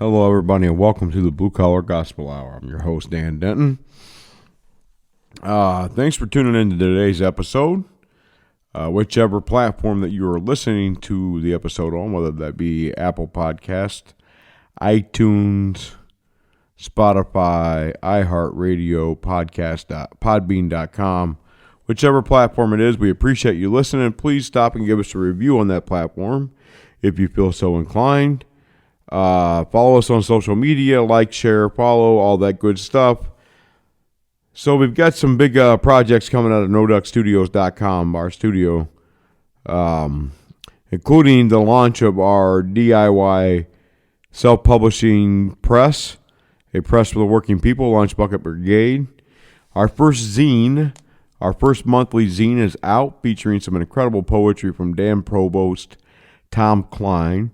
Hello, everybody, and welcome to the Blue Collar Gospel Hour. I'm your host, Dan Denton. Thanks for tuning in to today's episode. Whichever platform that you are listening to the episode on, whether that be Apple Podcast, iTunes, Spotify, iHeartRadio, Podbean.com, whichever platform it is, we appreciate you listening. Please stop and give us a review on that platform if you feel so inclined. Follow us on social media, like, share, follow, all that good stuff. So we've got some big projects coming out of NoDuckStudios.com, our studio, including the launch of our DIY self-publishing press, a press for the working people, Lunch Bucket Brigade. Our first zine, our first monthly zine is out, featuring some incredible poetry from Dan Provost, Tom Klein,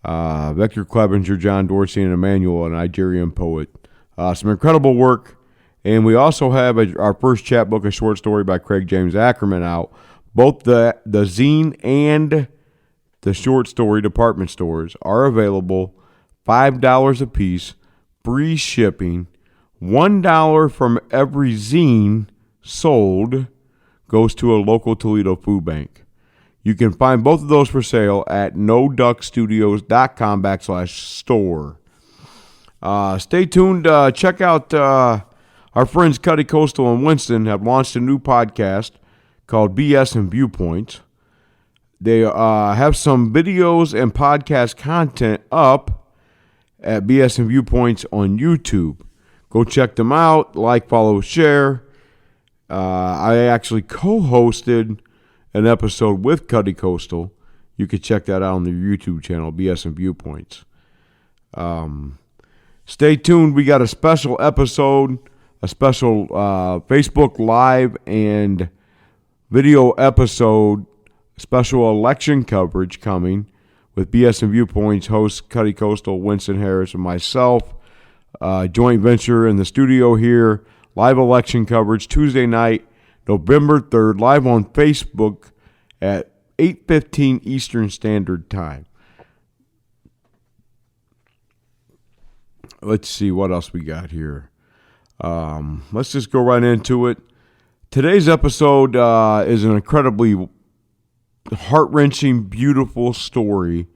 Victor Clevenger, John Dorsey, and Emmanuel, a Nigerian poet. Some incredible work. And we also have our first chapbook, a short story by Craig James Ackerman, out. Both the zine and the short story department stores are available, $5 a piece, free shipping. $1 from every zine sold goes to a local Toledo food bank. You can find both of those for sale at noduckstudios.com/store. Stay tuned. Check out our friends Cuddy Coastal and Winston have launched a new podcast called BS and Viewpoints. They have some videos and podcast content up at BS and Viewpoints on YouTube. Go check them out. Like, follow, share. I actually co-hosted an episode with Cuddy Coastal. You can check that out on their YouTube channel, BS and Viewpoints. Stay tuned. We got a special episode, a special Facebook Live and video episode, special election coverage coming with BS and Viewpoints hosts Cuddy Coastal, Winston Harris, and myself. Joint venture in the studio here. Live election coverage Tuesday night, November 3rd, live on Facebook at 8:15 Eastern Standard Time. Let's see what else we got here. Let's just go right into it. Today's episode is an incredibly heart-wrenching, beautiful story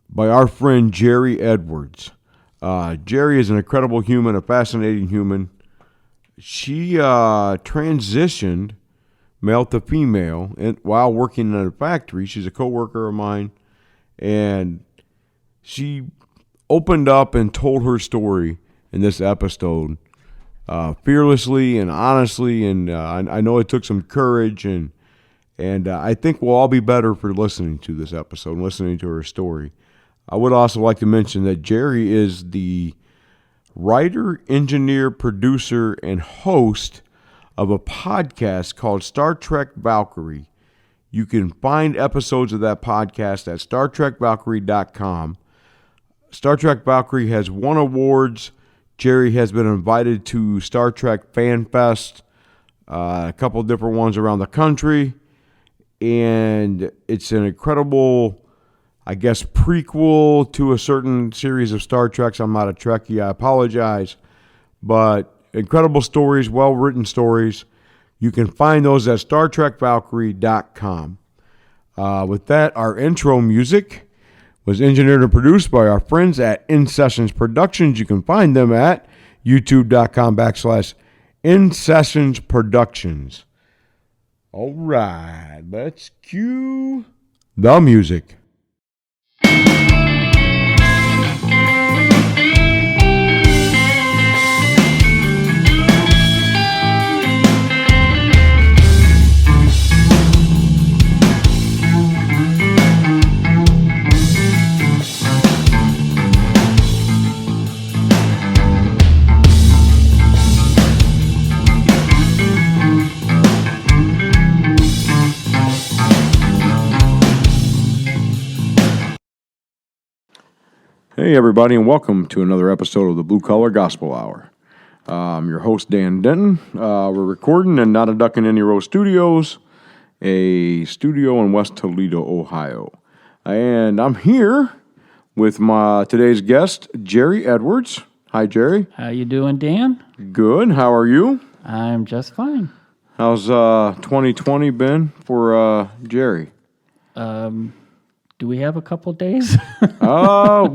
by our friend Gerri Edwards. Gerri is an incredible human, a fascinating human. She transitioned male to female while working in a factory. She's a coworker of mine, and she opened up and told her story in this episode fearlessly and honestly, and I know it took some courage, and I think we'll all be better for listening to this episode and listening to her story. I would also like to mention that Gerri is the writer, engineer, producer, and host of a podcast called Star Trek Valkyrie. You can find episodes of that podcast at StarTrekValkyrie.com. Star Trek Valkyrie has won awards. Gerri has been invited to Star Trek Fan Fest, a couple of different ones around the country, and it's an incredible, I guess, prequel to a certain series of Star Treks. I'm not a Trekkie, I apologize. But incredible stories, well-written stories. You can find those at StarTrekValkyrie.com. With that, our intro music was engineered and produced by our friends at In Sessions Productions. You can find them at youtube.com/In Sessions Productions. All right, let's cue the music. Hey, everybody, and welcome to another episode of the Blue Collar Gospel Hour. I'm your host, Dan Denton. We're recording in Not a Duck in Any Row Studios, a studio in West Toledo, Ohio. And I'm here with my today's guest, Gerri Edwards. Hi, Gerri. How you doing, Dan? Good. How are you? I'm just fine. How's 2020 been for Gerri? Do we have a couple days? Well,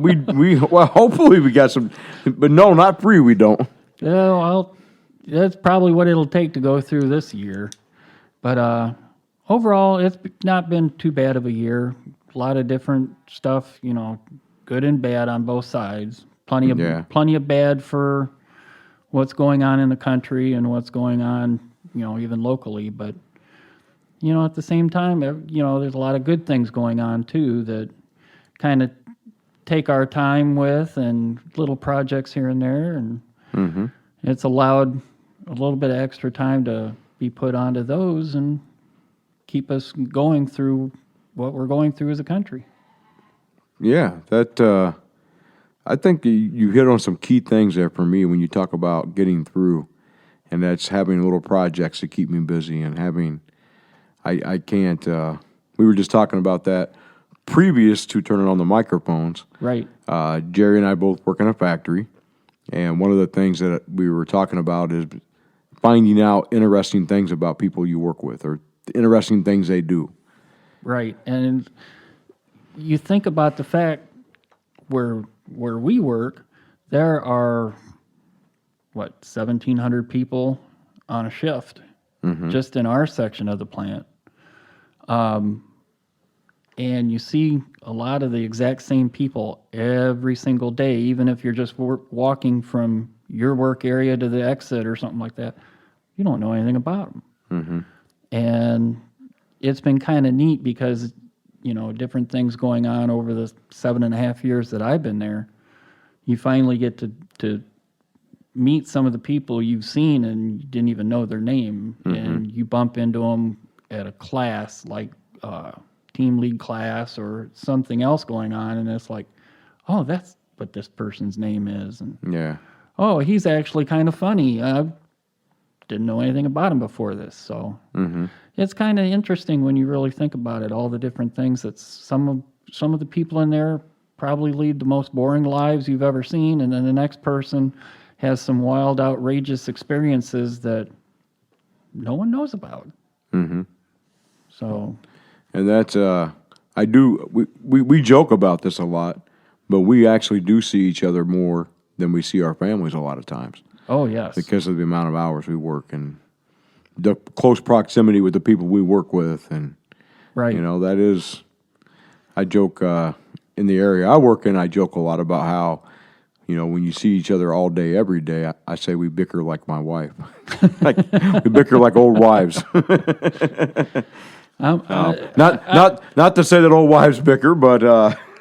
hopefully we got some, but no, not free. We don't. Well, that's probably what it'll take to go through this year. But overall, it's not been too bad of a year. A lot of different stuff, good and bad on both sides. Plenty of bad for what's going on in the country and what's going on, even locally. But at the same time, there's a lot of good things going on too that kind of take our time with, and little projects here and there, and it's allowed a little bit of extra time to be put onto those and keep us going through what we're going through as a country. Yeah, that I think you hit on some key things there for me when you talk about getting through, and that's having little projects to keep me busy and having. I can't. We were just talking about that previous to turning on the microphones. Right. Gerri and I both work in a factory, and one of the things that we were talking about is finding out interesting things about people you work with, or interesting things they do. Right, and you think about the fact where we work, there are 1,700 people on a shift, just in our section of the plant. And you see a lot of the exact same people every single day, even if you're just walking from your work area to the exit or something like that. You don't know anything about them. And it's been kind of neat because, different things going on over the 7.5 years that I've been there. You finally get to meet some of the people you've seen and you didn't even know their name. And you bump into them at a class like team lead class or something else going on, and it's like, oh, that's what this person's name is. And oh, he's actually kind of funny. I didn't know anything about him before this. So it's kind of interesting when you really think about it, all the different things that some of the people in there probably lead the most boring lives you've ever seen, and then the next person has some wild, outrageous experiences that no one knows about. So, and that's we joke about this a lot, but we actually do see each other more than we see our families a lot of times. Oh yes, because of the amount of hours we work and the close proximity with the people we work with, and right, that is. I joke in the area I work in. I joke a lot about how, when you see each other all day, every day, I say we bicker like my wife. Like, we bicker like old wives. Not to say that old wives bicker, but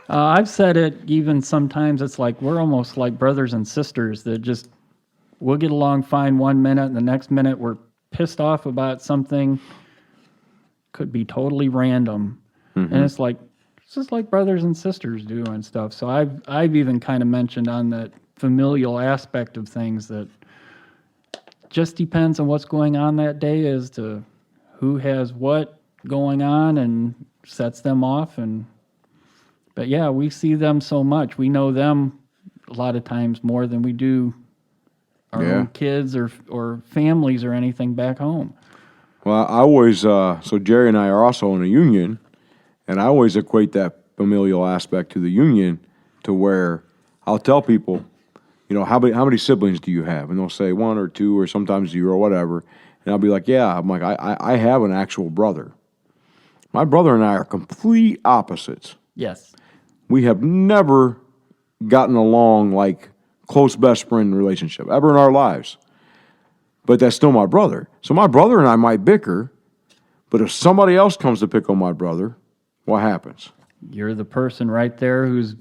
I've said it. Even sometimes it's like we're almost like brothers and sisters that just we'll get along fine 1 minute, and the next minute we're pissed off about something. Could be totally random, and it's just like brothers and sisters do and stuff. So I've even kind of mentioned on that familial aspect of things that just depends on what's going on that day as to who has what going on and sets them off. But yeah, we see them so much. We know them a lot of times more than we do our own kids or families or anything back home. Well, I always so Gerri and I are also in a union. And I always equate that familial aspect to the union, to where I'll tell people, how many siblings do you have? And they'll say 1 or 2 or sometimes 0 or whatever. And I'll be like, yeah. I'm like, I have an actual brother. My brother and I are complete opposites. Yes. We have never gotten along like close best friend relationship ever in our lives. But that's still my brother. So my brother and I might bicker, but if somebody else comes to pick on my brother, what happens? You're the person right there who's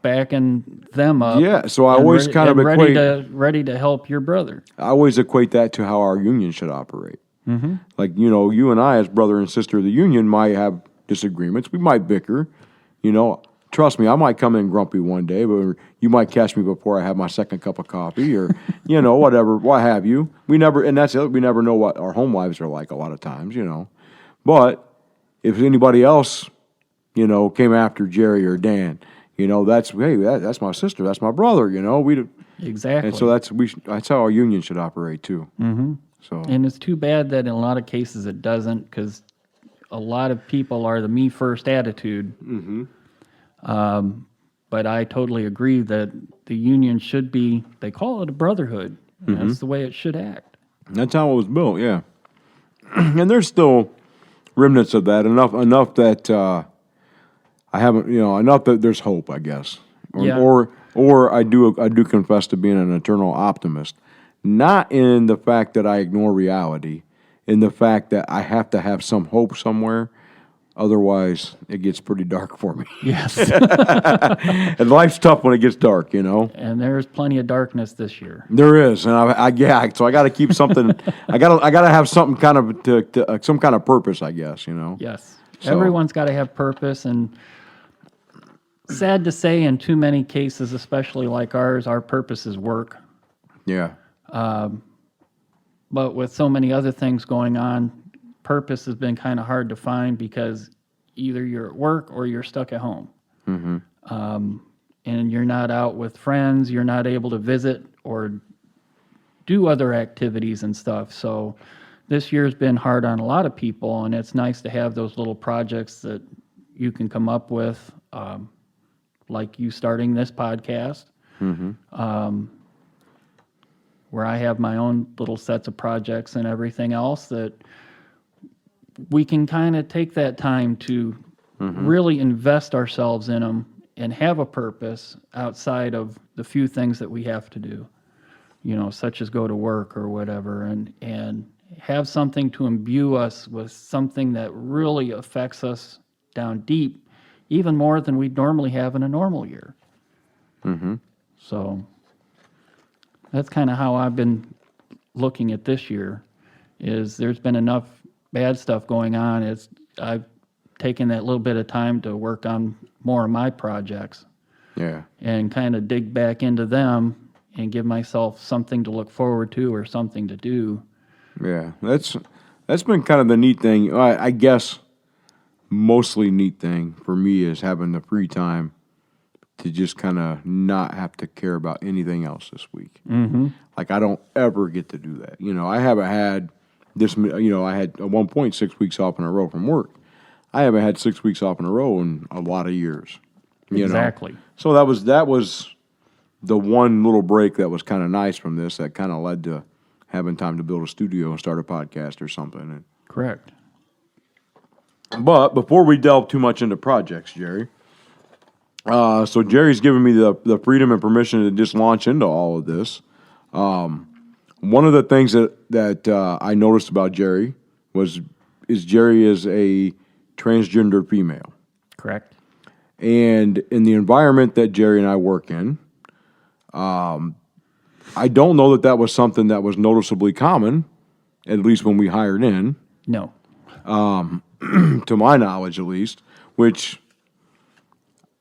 backing them up. Yeah, so I always kind of equate ready to help your brother. I always equate that to how our union should operate. Like, you and I as brother and sister of the union might have disagreements. We might bicker. Trust me, I might come in grumpy one day, but you might catch me before I have my second cup of coffee, or whatever, what have you. We never know what our home lives are like a lot of times. But if anybody else, came after Gerri or Dan, That's that's my sister, that's my brother. Exactly. And so that's how our union should operate too. Mm-hmm. So And it's too bad that in a lot of cases it doesn't, because a lot of people are the me first attitude. Mm-hmm. But I totally agree that the union should be, they call it a brotherhood. Mm-hmm. That's the way it should act. That's how it was built, yeah. And there's still remnants of that. Enough that I haven't, enough that there's hope, I guess. Yeah. Or I do confess to being an eternal optimist, not in the fact that I ignore reality, in the fact that I have to have some hope somewhere. Otherwise, it gets pretty dark for me. Yes. And life's tough when it gets dark, And there's plenty of darkness this year. There is, and so I got to keep something. I got to have something kind of to some kind of purpose, I guess. Yes. So- Everyone's got to have purpose, and sad to say, in too many cases, especially like ours, our purpose is work. Yeah. But with so many other things going on, purpose has been kind of hard to find, because either you're at work or you're stuck at home. Mm-hmm. And you're not out with friends, you're not able to visit or do other activities and stuff. So this year's been hard on a lot of people, and it's nice to have those little projects that you can come up with, like you starting this podcast, where I have my own little sets of projects and everything else that we can kind of take that time to really invest ourselves in them and have a purpose outside of the few things that we have to do, such as go to work or whatever, and have something to imbue us with something that really affects us down deep, even more than we'd normally have in a normal year. Mm-hmm. So that's kind of how I've been looking at this year, is there's been enough bad stuff going on. I've taken that little bit of time to work on more of my projects. Yeah. And kind of dig back into them and give myself something to look forward to or something to do. Yeah. That's been kind of the neat thing. I guess mostly neat thing for me is having the free time to just kind of not have to care about anything else this week. Mm-hmm. Like, I don't ever get to do that. I haven't had this, I had at one point 6 weeks off in a row from work. I haven't had 6 weeks off in a row in a lot of years. Exactly. So that was the one little break that was kind of nice from this, that kind of led to having time to build a studio and start a podcast or something. Correct. But before we delve too much into projects, Gerri, so Jerry's given me the freedom and permission to just launch into all of this. One of the things that I noticed about Gerri is Gerri is a transgender female. Correct. And in the environment that Gerri and I work in, I don't know that was something that was noticeably common, at least when we hired in. No. To my knowledge, at least, which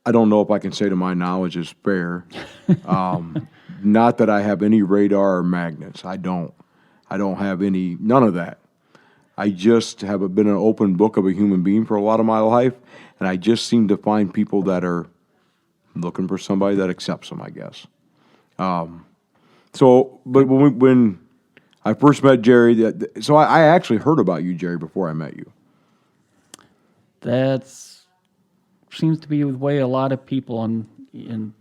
I don't know if I can say to my knowledge is fair. Not that I have any radar or magnets. I don't have none of that. I just have been an open book of a human being for a lot of my life, and I just seem to find people that are looking for somebody that accepts them, I guess. But when I first met Gerri, so I actually heard about you, Gerri, before I met you. That seems to be the way a lot of people in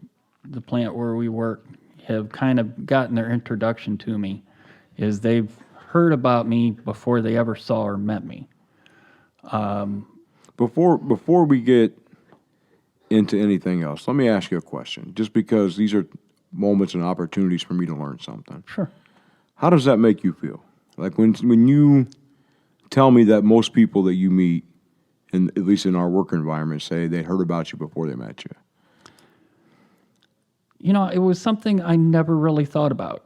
the plant where we work have kind of gotten their introduction to me, is they've heard about me before they ever saw or met me. Before we get into anything else, let me ask you a question, just because these are moments and opportunities for me to learn something. Sure. How does that make you feel? Like when you tell me that most people that you meet, at least in our work environment, say they heard about you before they met you. It was something I never really thought about,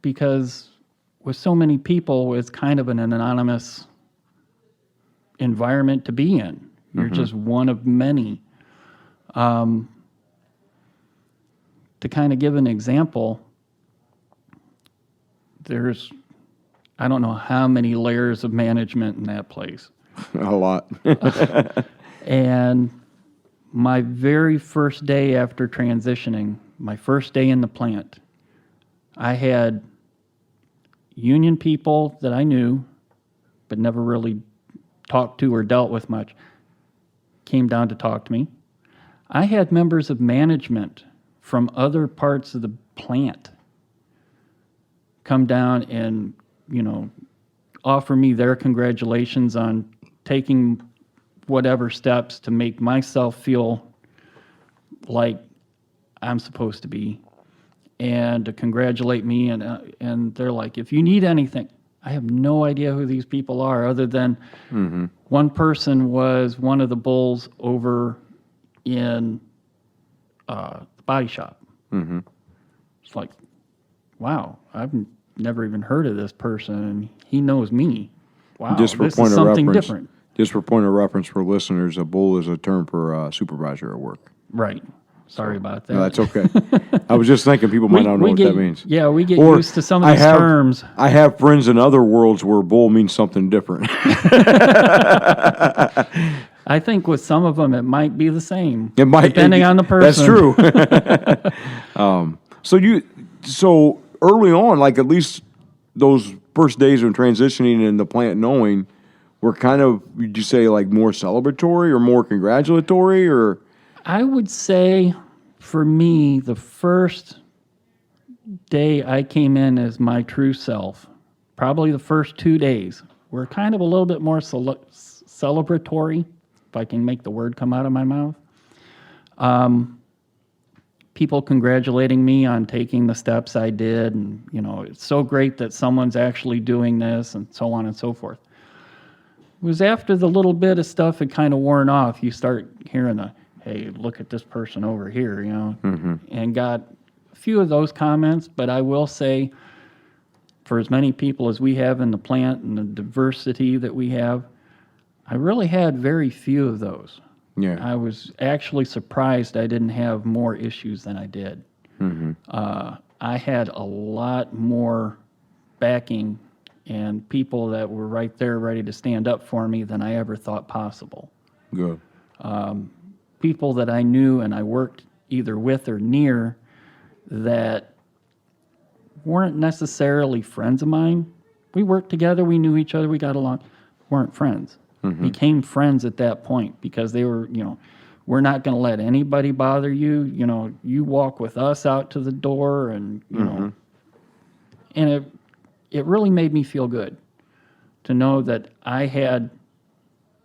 because with so many people, it's kind of an anonymous environment to be in. You're just one of many. To kind of give an example, there's, I don't know how many layers of management in that place. A lot. And my very first day after transitioning, my first day in the plant, I had union people that I knew but never really talked to or dealt with much came down to talk to me. I had members of management from other parts of the plant come down and, offer me their congratulations on taking whatever steps to make myself feel like I'm supposed to be, and to congratulate me. And they're like, if you need anything, I have no idea who these people are other than one person was one of the bulls over in the body shop. It's like, wow, I've never even heard of this person, and he knows me. Wow, Just for this point is of something reference, different. Just for point of reference for listeners, a bull is a term for supervisor at work. Right. Sorry about that. No, that's okay. I was just thinking people might not know what that means. Yeah, we get Or used to some of these terms. I have friends in other worlds where bull means something different. I think with some of them it might be the same. It might, depending on the person. That's true. So early on, like at least those first days of transitioning in the plant knowing were kind of, would you say like more celebratory or more congratulatory or? I would say for me, the first day I came in as my true self, probably the first 2 days, were kind of a little bit more celebratory, if I can make the word come out of my mouth. People congratulating me on taking the steps I did, and, it's so great that someone's actually doing this, and so on and so forth. It was after the little bit of stuff had kind of worn off, you start hearing hey, look at this person over here, and got a few of those comments. But I will say, for as many people as we have in the plant and the diversity that we have, I really had very few of those. Yeah. I was actually surprised I didn't have more issues than I did. I had a lot more backing and people that were right there ready to stand up for me than I ever thought possible. Good. People that I knew and I worked either with or near that weren't necessarily friends of mine. We worked together, we knew each other, we got along, weren't friends. Became friends at that point because they were, we're not going to let anybody bother you. You walk with us out to the door, and, and it really made me feel good to know that I had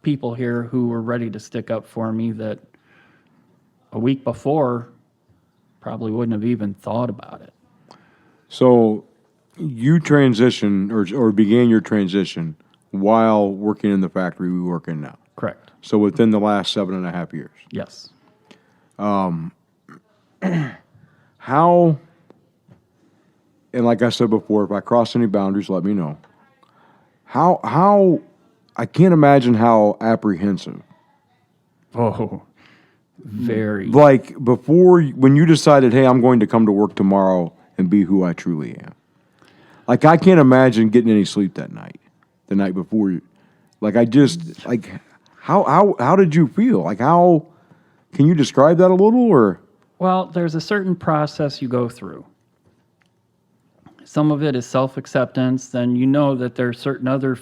people here who were ready to stick up for me that a week before probably wouldn't have even thought about it. So you transitioned or began your transition while working in the factory we work in now. Correct. So within the last 7.5 years. Yes. How, and like I said before, if I cross any boundaries, let me know. How, I can't imagine how apprehensive. Oh, very. Like before, when you decided, hey, I'm going to come to work tomorrow and be who I truly am. Like I can't imagine getting any sleep that night, the night before you. Like I just, like, how did you feel? Like how, can you describe that a little or? Well, there's a certain process you go through. Some of it is self-acceptance. Then you know that there are certain other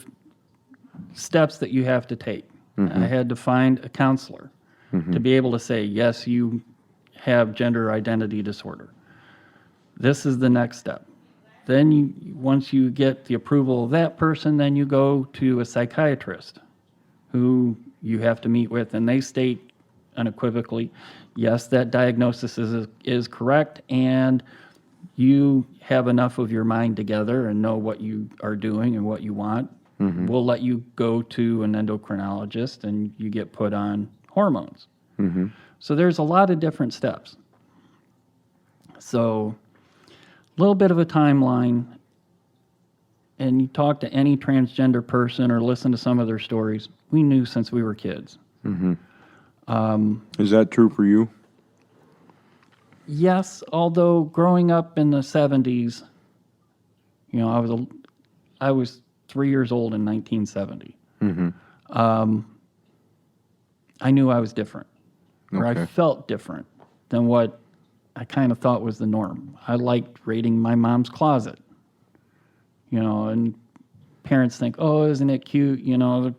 steps that you have to take. I had to find a counselor to be able to say, yes, you have gender identity disorder. This is the next step. Then once you get the approval of that person, then you go to a psychiatrist who you have to meet with, and they state unequivocally, yes, that diagnosis is correct, and you have enough of your mind together and know what you are doing and what you want. We'll let you go to an endocrinologist and you get put on hormones. So there's a lot of different steps. So a little bit of a timeline, and you talk to any transgender person or listen to some of their stories, we knew since we were kids. Is that true for you? Yes, although growing up in the 70s, I was 3 years old in 1970. I knew I was different. where I Okay. felt different than what I kind of thought was the norm. I liked raiding my mom's closet, and parents think, oh, isn't it cute, they're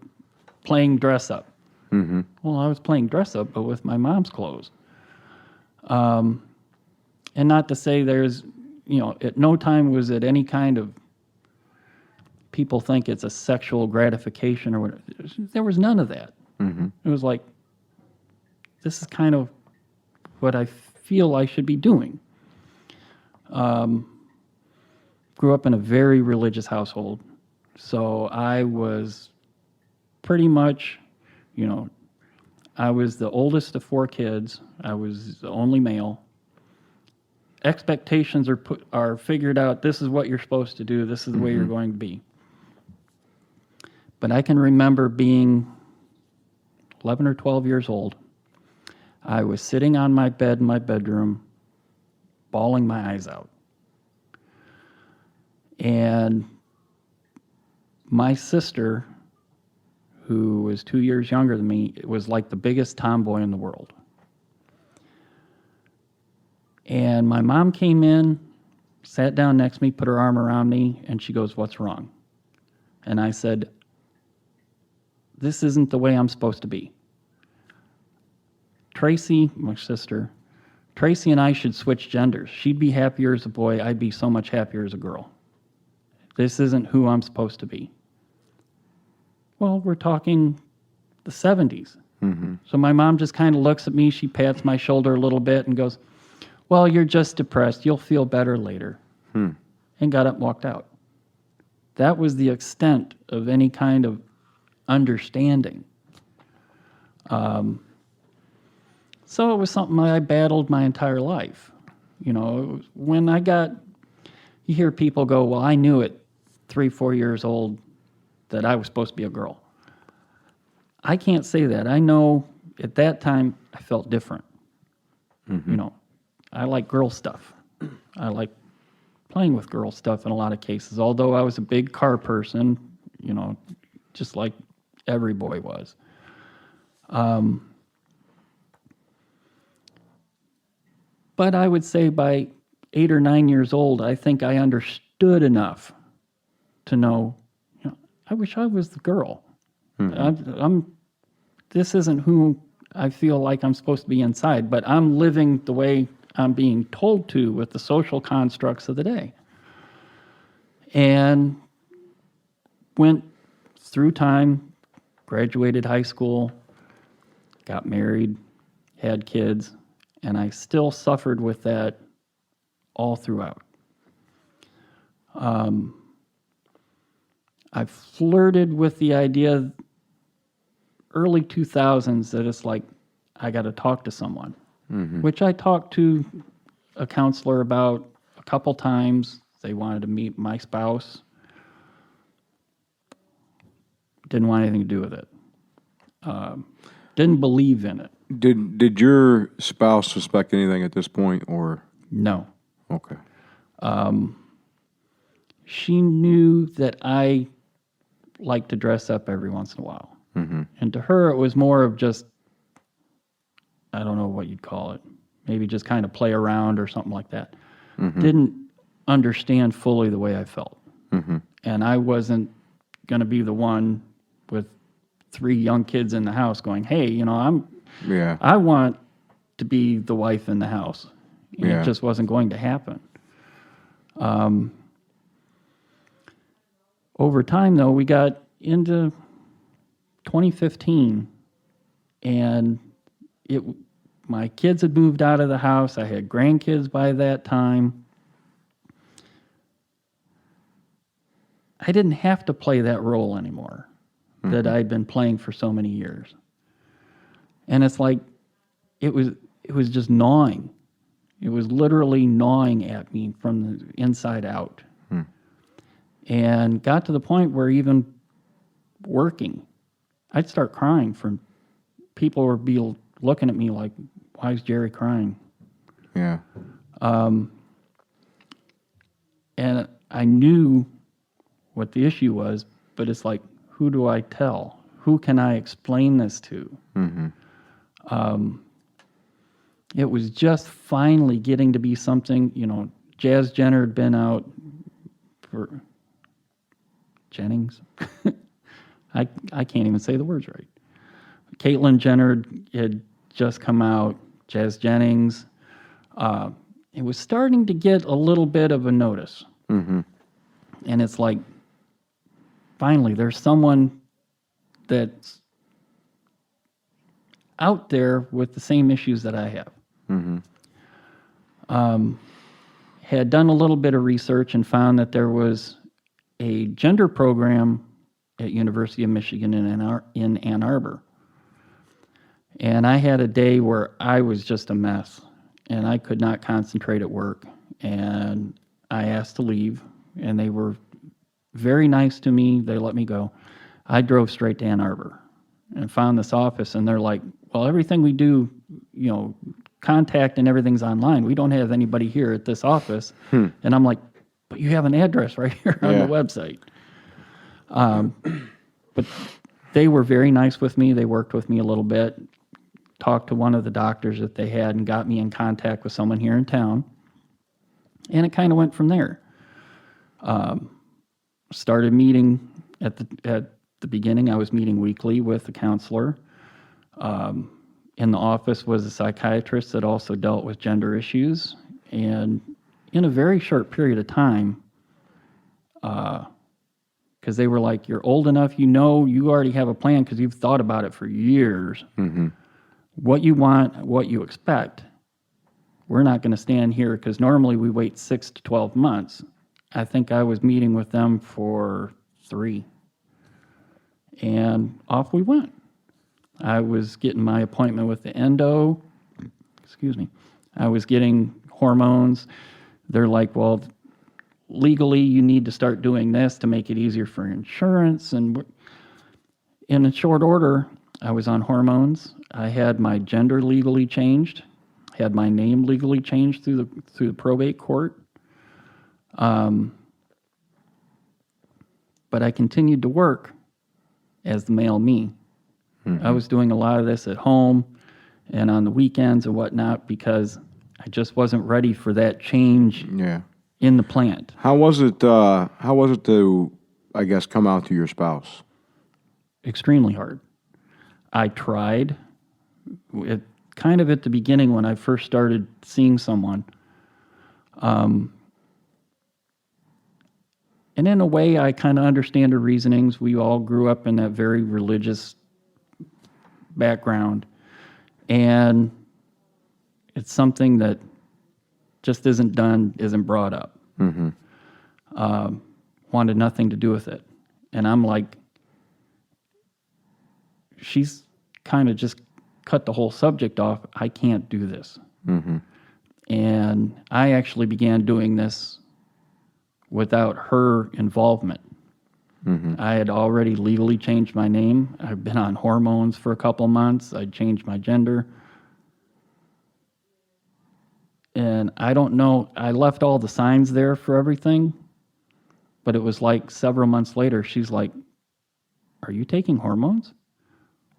playing dress up. Mm-hmm. Well, I was playing dress up, but with my mom's clothes. And not to say there's, at no time was it any kind of, people think it's a sexual gratification or whatever. There was none of that. Mm-hmm. It was like, this is kind of what I feel I should be doing. Grew up in a very religious household. So I was pretty much, I was the oldest of 4 kids. I was the only male. Expectations are figured out. This is what you're supposed to do. This is the way you're going to be. But I can remember being 11 or 12 years old. I was sitting on my bed in my bedroom, bawling my eyes out. And my sister, who was 2 years younger than me, was like the biggest tomboy in the world. And my mom came in, sat down next to me, put her arm around me, and she goes, "What's wrong?" And I said, "This isn't the way I'm supposed to be. Tracy," my sister, "Tracy and I should switch genders. She'd be happier as a boy. I'd be so much happier as a girl. This isn't who I'm supposed to be." Well, we're talking the 70s. Mm-hmm. So my mom just kind of looks at me. She pats my shoulder a little bit and goes, "Well, you're just depressed. You'll feel better later." And got up and walked out. That was the extent of any kind of understanding. So it was something I battled my entire life. When you hear people go, "Well, I knew at 3, 4 years old that I was supposed to be a girl." I can't say that. I know at that time I felt different. I like girl stuff. I like playing with girl stuff in a lot of cases, although I was a big car person, just like every boy was. But I would say by 8 or 9 years old, I think I understood enough to know, I wish I was the girl. This isn't who I feel like I'm supposed to be inside, but I'm living the way I'm being told to with the social constructs of the day. And went through time, graduated high school, got married, had kids, and I still suffered with that all throughout. I flirted with the idea early 2000s that it's like, I got to talk to someone, which I talked to a counselor about a couple times. They wanted to meet my spouse. Didn't want anything to do with it. Didn't believe in it. Did your spouse suspect anything at this point, or? No. Okay. She knew that I liked to dress up every once in a while. And to her, it was more of just, I don't know what you'd call it, maybe just kind of play around or something like that. Didn't understand fully the way I felt. And I wasn't going to be the one with 3 young kids in the house going, "Hey, I want to be the wife in the house." It just wasn't going to happen. Over time, though, we got into 2015, and my kids had moved out of the house. I had grandkids by that time. I didn't have to play that role anymore that I'd been playing for so many years. And it's like, it was just gnawing. It was literally gnawing at me from the inside out. And got to the point where even working, I'd start crying from people would be looking at me like, "Why is Gerri crying?" Yeah. And I knew what the issue was, but it's like, who do I tell? Who can I explain this to? it was just finally getting to be something, Jazz Jenner had been out for Jennings. I can't even say the words right. Caitlyn Jenner had just come out, Jazz Jennings. It was starting to get a little bit of a notice. Mm-hmm. And it's like, finally, there's someone that's out there with the same issues that I have. Mm-hmm. Had done a little bit of research and found that there was a gender program at University of Michigan in Ann Arbor. And I had a day where I was just a mess, and I could not concentrate at work. And I asked to leave, and they were very nice to me. They let me go. I drove straight to Ann Arbor and found this office, and they're like, well, everything we do, contact and everything's online. We don't have anybody here at this office. And I'm like, but you have an address right here on the website. But they were very nice with me. They worked with me a little bit, talked to one of the doctors that they had, and got me in contact with someone here in town. And it kind of went from there. Started meeting at the beginning. I was meeting weekly with a counselor. In the office was a psychiatrist that also dealt with gender issues. And in a very short period of time, because they were like, you're old enough, you already have a plan because you've thought about it for years. Mm-hmm. What you want, what you expect. We're not going to stand here because normally we wait 6 to 12 months. I think I was meeting with them for 3. And off we went. I was getting my appointment with the endo. I was getting hormones. They're like, well, legally you need to start doing this to make it easier for insurance. And in a short order, I was on hormones. I had my gender legally changed, had my name legally changed through the probate court. But I continued to work as the male me. Mm-hmm. I was doing a lot of this at home and on the weekends and whatnot because I just wasn't ready for that change in the plant. How was it to, I guess, come out to your spouse? Extremely hard. I tried. Kind of at the beginning when I first started seeing someone. And in a way, I kind of understand her reasonings. We all grew up in that very religious background. And it's something that just isn't brought up. Mm-hmm. Wanted nothing to do with it. And I'm like, she's kind of just cut the whole subject off. I can't do this. Mm-hmm. And I actually began doing this without her involvement. Mm-hmm. I had already legally changed my name. I've been on hormones for a couple months. I changed my gender. And I don't know, I left all the signs there for everything, but it was like several months later, she's like, are you taking hormones?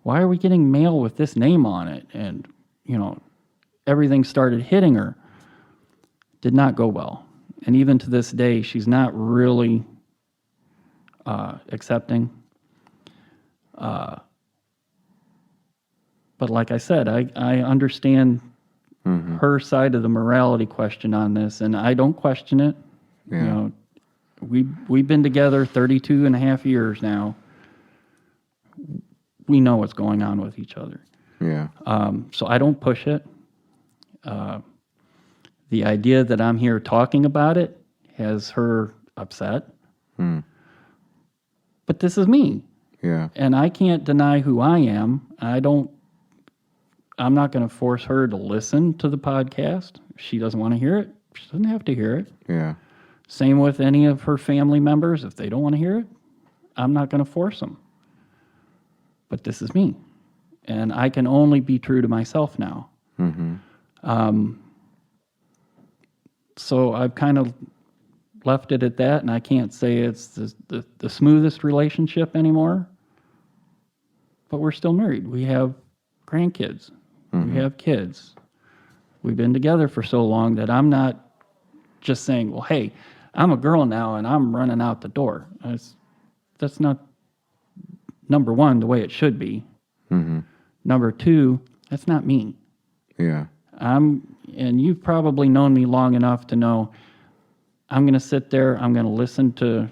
Why are we getting mail with this name on it? And, everything started hitting her. Did not go well. And even to this day, she's not really accepting. But like I said, I understand her side of the morality question on this, and I don't question it. Yeah. We've been together 32 and a half years now. We know what's going on with each other. Yeah. So I don't push it. The idea that I'm here talking about it has her upset. But this is me. Yeah. And I can't deny who I am. I'm not going to force her to listen to the podcast. If she doesn't want to hear it, she doesn't have to hear it. Yeah. Same with any of her family members. If they don't want to hear it, I'm not going to force them. But this is me. And I can only be true to myself now. Mm-hmm. So I've kind of left it at that, and I can't say it's the smoothest relationship anymore. But we're still married. We have grandkids. Mm-hmm. We have kids. We've been together for so long that I'm not just saying, well, hey, I'm a girl now and I'm running out the door. That's not, number one, the way it should be. Number two, that's not me. Yeah. And you've probably known me long enough to know I'm going to sit there, I'm going to listen to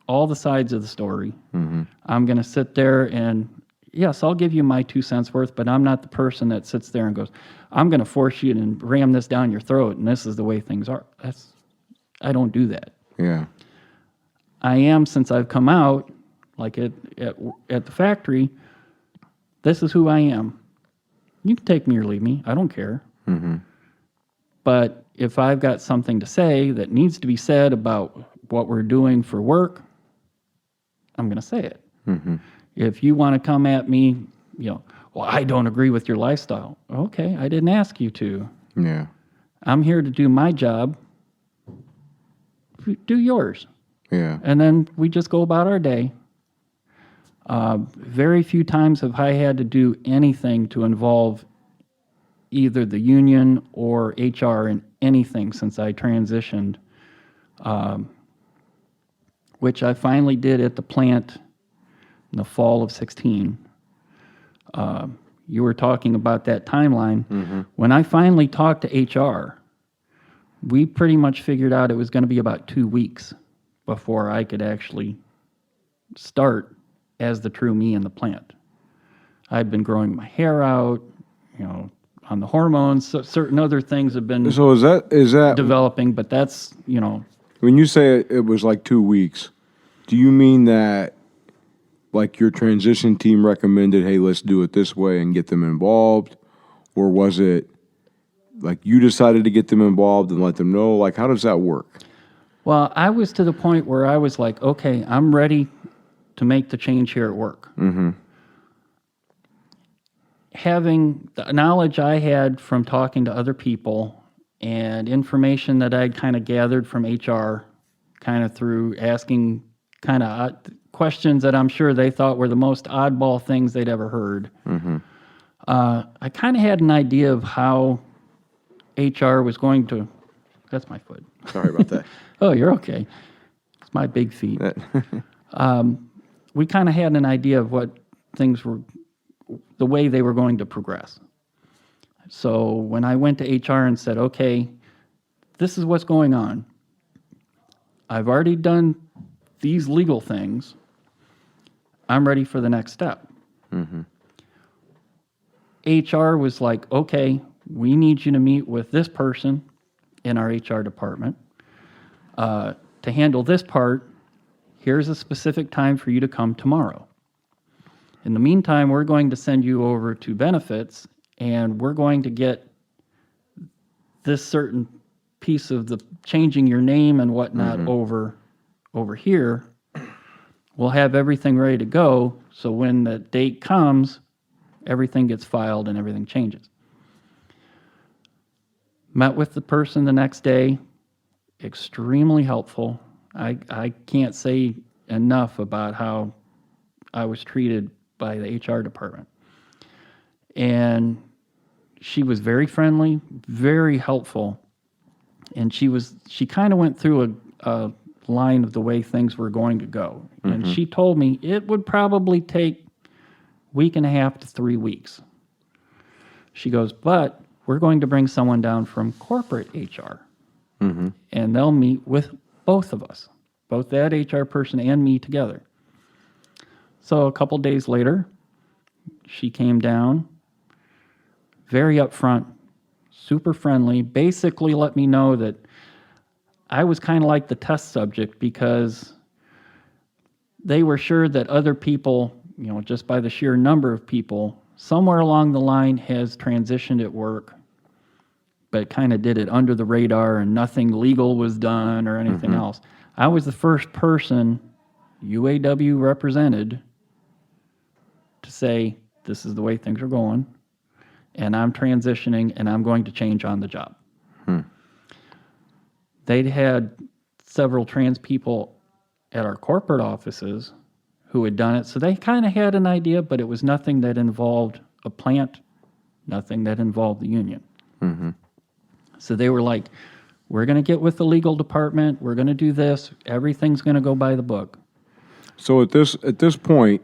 all the sides of the story. I'm going to sit there and, yes, I'll give you my 2 cents worth, but I'm not the person that sits there and goes, I'm going to force you and ram this down your throat, and this is the way things are. I don't do that. Yeah. I am, since I've come out, like at the factory, this is who I am. You can take me or leave me. I don't care. But if I've got something to say that needs to be said about what we're doing for work, I'm going to say it. If you want to come at me, well, I don't agree with your lifestyle. Okay, I didn't ask you to. Yeah. I'm here to do my job. Do yours. Yeah. And then we just go about our day. Very few times have I had to do anything to involve either the union or HR in anything since I transitioned, which I finally did at the plant in the fall of 16. You were talking about that timeline. When I finally talked to HR, we pretty much figured out it was going to be about 2 weeks before I could actually start as the true me in the plant. I'd been growing my hair out, on the hormones. So certain other things have been So is that developing, but that's, when you say it was like 2 weeks, do you mean that like your transition team recommended, hey, let's do it this way and get them involved? Or was it like you decided to get them involved and let them know? Like, how does that work? Well, I was to the point where I was like, okay, I'm ready to make the change here at work. Having the knowledge I had from talking to other people and information that I'd kind of gathered from HR, kind of through asking kind of questions that I'm sure they thought were the most oddball things they'd ever heard. I kind of had an idea of how HR was going to... That's my foot. Sorry about that. Oh, you're okay. It's my big feet. We kind of had an idea of what things were, the way they were going to progress. So when I went to HR and said, okay, this is what's going on. I've already done these legal things. I'm ready for the next step. HR was like, okay, we need you to meet with this person in our HR department. To handle this part, here's a specific time for you to come tomorrow. In the meantime, we're going to send you over to benefits, and we're going to get this certain piece of the changing your name and whatnot over here. We'll have everything ready to go, so when the date comes, everything gets filed and everything changes. Met with the person the next day, extremely helpful. I can't say enough about how I was treated by the HR department. And she was very friendly, very helpful. And she kind of went through a line of the way things were going to go. And she told me it would probably take 1.5 to 3 weeks. She goes, but we're going to bring someone down from corporate HR. And they'll meet with both of us, both that HR person and me together. So a couple days later, she came down, very upfront, super friendly, basically let me know that I was kind of like the test subject because they were sure that other people, just by the sheer number of people, somewhere along the line has transitioned at work, but kind of did it under the radar and nothing legal was done or anything else. I was the first person UAW represented to say, this is the way things are going, and I'm transitioning, and I'm going to change on the job. They'd had several trans people at our corporate offices who had done it, so they kind of had an idea, but it was nothing that involved a plant, nothing that involved the union. So they were like, we're going to get with the legal department. We're going to do this. Everything's going to go by the book. So at this point,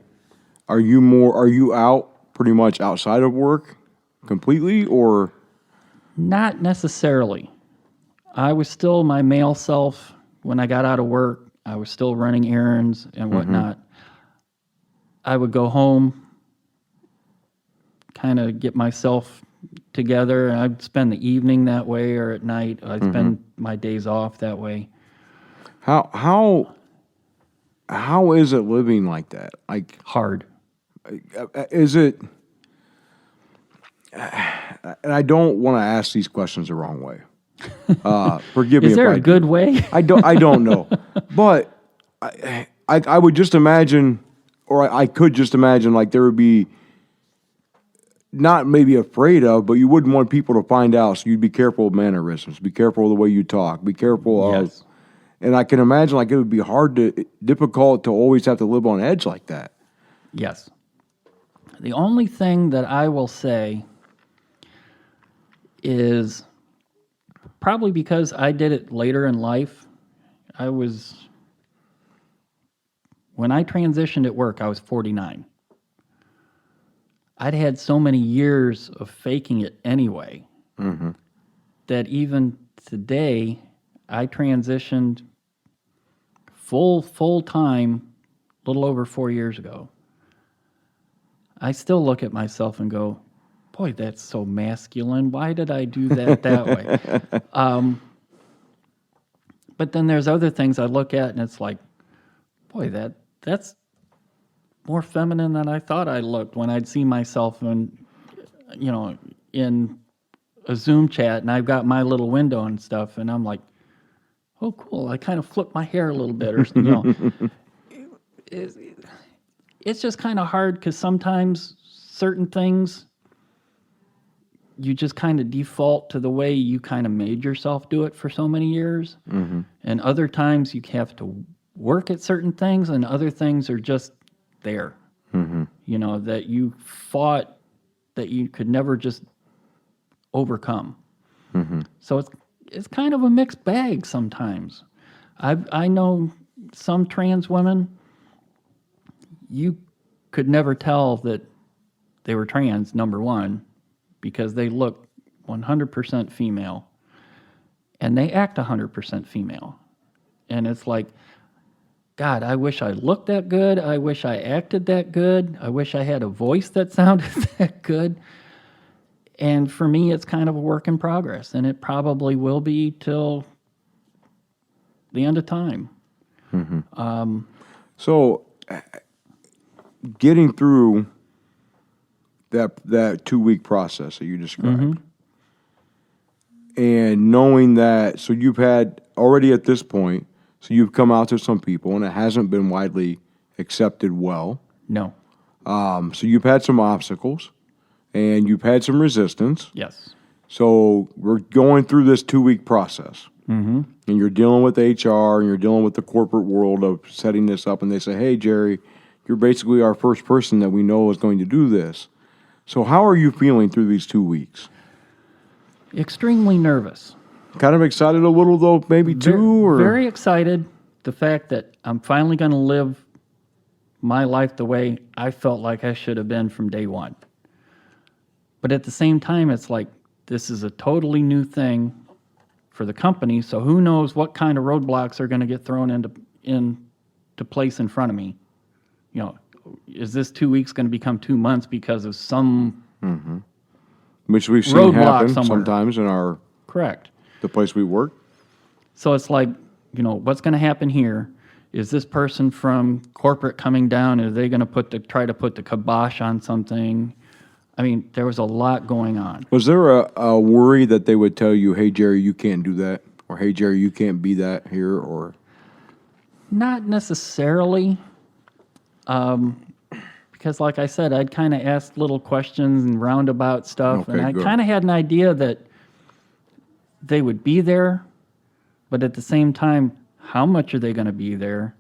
are you out pretty much outside of work completely, or? Not necessarily. I was still my male self when I got out of work. I was still running errands and whatnot. I would go home, kind of get myself together, and I'd spend the evening that way, or at night I'd spend my days off that way. How is it living like that? Like, Hard. is it? And I don't want to ask these questions the wrong way. Forgive me. Is there if a good way? I don't know, but I would just imagine, or I could just imagine, like there would be not maybe afraid of, but you wouldn't want people to find out. So you'd be careful of mannerisms, be careful of the way you talk, be careful of. Yes. And I can imagine like it would be difficult to always have to live on edge like that. Yes. The only thing that I will say is probably because I did it later in life. When I transitioned at work, I was 49. I'd had so many years of faking it anyway that even today, I transitioned full time a little over 4 years ago. I still look at myself and go, boy, that's so masculine. Why did I do that way? But then there's other things I look at and it's like, boy, that's more feminine than I thought I looked when I'd see myself in a Zoom chat and I've got my little window and stuff and I'm like, oh, cool. I kind of flipped my hair a little bit or It's just kind of hard because sometimes certain things you just kind of default to the way you kind of made yourself do it for so many years. And other times you have to work at certain things and other things are just there. That you fought that you could never just overcome. So it's kind of a mixed bag sometimes. I know some trans women, you could never tell that they were trans, number one, because they look 100% female and they act 100% female. And it's like, God, I wish I looked that good. I wish I acted that good. I wish I had a voice that sounded that good. And for me, it's kind of a work in progress, and it probably will be till the end of time. So, getting through that 2-week process that you described, and knowing that, so you've had already at this point, so you've come out to some people, and it hasn't been widely accepted well. No. So you've had some obstacles, and you've had some resistance. Yes. So we're going through this 2-week process. And you're dealing with HR, and you're dealing with the corporate world of setting this up, and they say, hey, Gerri, you're basically our first person that we know is going to do this. So how are you feeling through these 2 weeks? Extremely nervous. Kind of excited a little, though, maybe too? Or? Very excited. The fact that I'm finally going to live my life the way I felt like I should have been from day one. But at the same time, it's like, this is a totally new thing for the company, so who knows what kind of roadblocks are going to get thrown into place in front of me. Is this 2 weeks going to become 2 months because of some which we've seen roadblock happen somewhere. sometimes in Correct. the place we work. So it's like, what's going to happen here? Is this person from corporate coming down? Are they going to try to put the kibosh on something? I mean, there was a lot going on. Was there a worry that they would tell you, hey, Gerri, you can't do that? Or, hey, Gerri, you can't be that here? Or Not necessarily. Because like I said, I'd kind of asked little questions and roundabout stuff. Okay, and I good. kind of had an idea that they would be there. But at the same time, how much are they going to be there?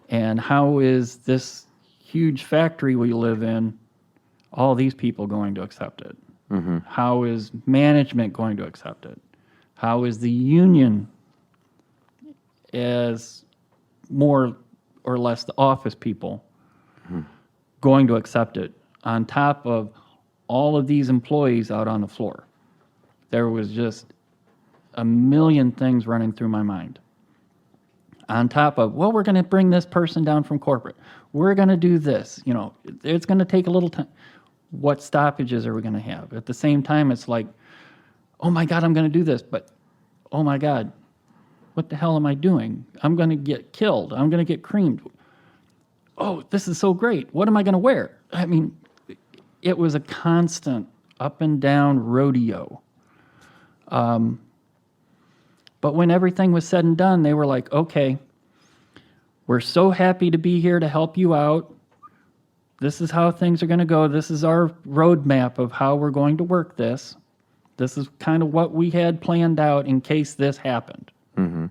And how is this huge factory we live in, all these people going to accept it? How is management going to accept it? How is the union, as more or less the office people, going to accept it on top of all of these employees out on the floor? There was just a million things running through my mind. On top of, well, we're going to bring this person down from corporate. We're going to do this. You know, it's going to take a little time. What stoppages are we going to have? At the same time, it's like, oh my God, I'm going to do this. But, oh my God, what the hell am I doing? I'm going to get killed. I'm going to get creamed. Oh, this is so great. What am I going to wear? I mean, it was a constant up and down rodeo. But when everything was said and done, they were like, okay, we're so happy to be here to help you out. This is how things are going to go. This is our roadmap of how we're going to work this. This is kind of what we had planned out in case this happened. Mm-hmm.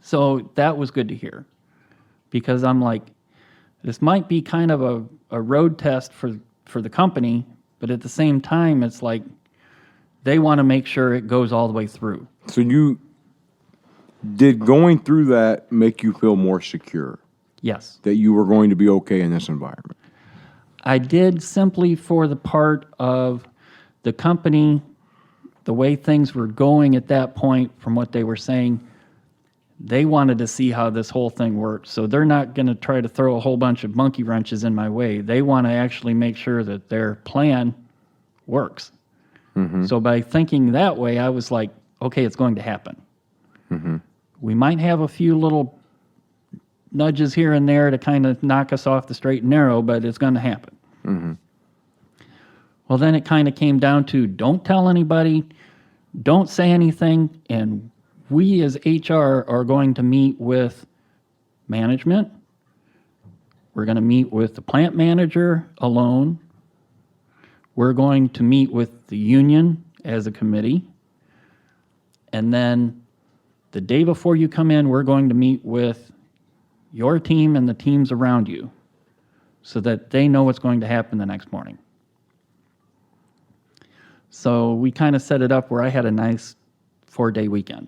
So that was good to hear, because I'm like, this might be kind of a road test for the company, but at the same time, it's like they want to make sure it goes all the way through. So did going through that make you feel more secure? Yes. That you were going to be okay in this environment? I did, simply for the part of the company, the way things were going at that point, from what they were saying, they wanted to see how this whole thing worked. So they're not going to try to throw a whole bunch of monkey wrenches in my way. They want to actually make sure that their plan works. Mm-hmm. So by thinking that way, I was like, okay, it's going to happen. Mm-hmm. We might have a few little nudges here and there to kind of knock us off the straight and narrow, but it's going to happen. Mm-hmm. Well, then it kind of came down to, don't tell anybody, don't say anything, and we as HR are going to meet with management. We're going to meet with the plant manager alone. We're going to meet with the union as a committee. And then the day before you come in, we're going to meet with your team and the teams around you so that they know what's going to happen the next morning. So we kind of set it up where I had a nice 4-day weekend.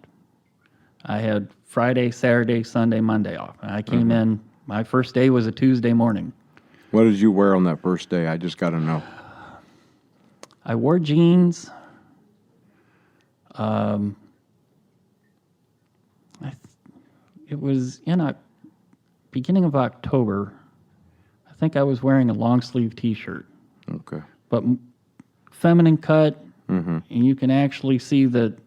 I had Friday, Saturday, Sunday, Monday off. And I came in, my first day was a Tuesday morning. What did you wear on that first day? I just got to know. I wore jeans. It was in a beginning of October. I think I was wearing a long sleeve T-shirt. Okay. But feminine cut, and you can actually see that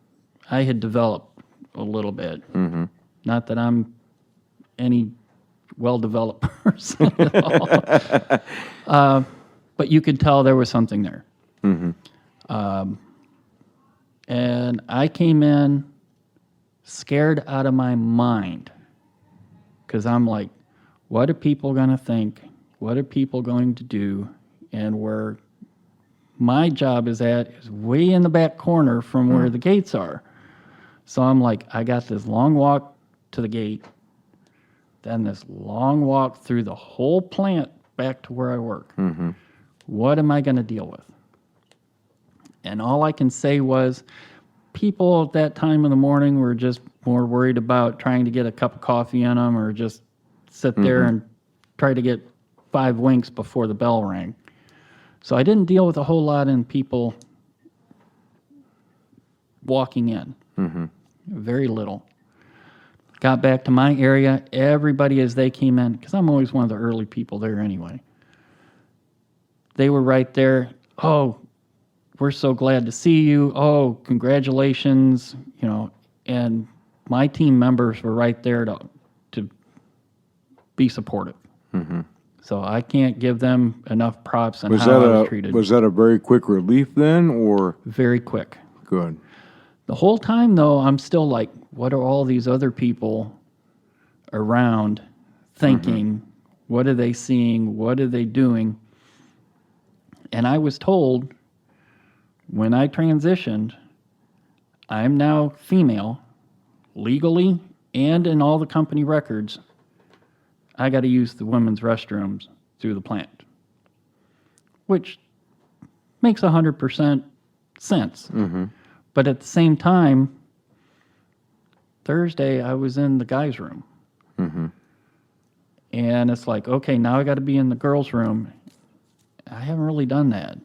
I had developed a little bit. Mm-hmm. Not that I'm any well-developed person at all. But you could tell there was something there. Mm-hmm. And I came in scared out of my mind, because I'm like, what are people going to think? What are people going to do? And where my job is at is way in the back corner from where the gates are. So I'm like, I got this long walk to the gate, then this long walk through the whole plant back to where I work. Mm-hmm. What am I going to deal with? And all I can say was, people at that time in the morning were just more worried about trying to get a cup of coffee in them, or just sit there and try to get 5 winks before the bell rang. So I didn't deal with a whole lot in people walking in. Mm-hmm. Very little. Got back to my area, everybody as they came in, because I'm always one of the early people there anyway. They were right there. Oh, we're so glad to see you. Oh, congratulations. You know, and my team members were right there to be supportive. Mm-hmm. So I can't give them enough props on how I was treated. Was that a very quick relief then, or? Very quick. Good. The whole time, though, I'm still like, what are all these other people around thinking? Mm-hmm. What are they seeing? What are they doing? And I was told, when I transitioned, I'm now female, legally and in all the company records. I got to use the women's restrooms through the plant, which makes 100% sense. Mm-hmm. But at the same time, Thursday, I was in the guys' room. And it's like, okay, now I got to be in the girls' room. I haven't really done that.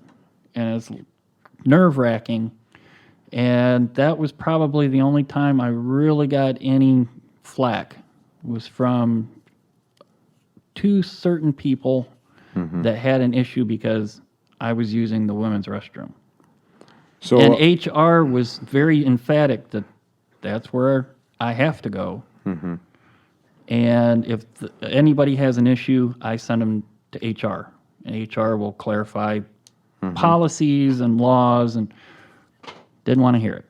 And it's nerve-wracking. And that was probably the only time I really got any flack, was from 2 certain people that had an issue because I was using the women's restroom. So And HR was very emphatic that that's where I have to go. And if anybody has an issue, I send them to HR. And HR will clarify policies and laws, and didn't want to hear it.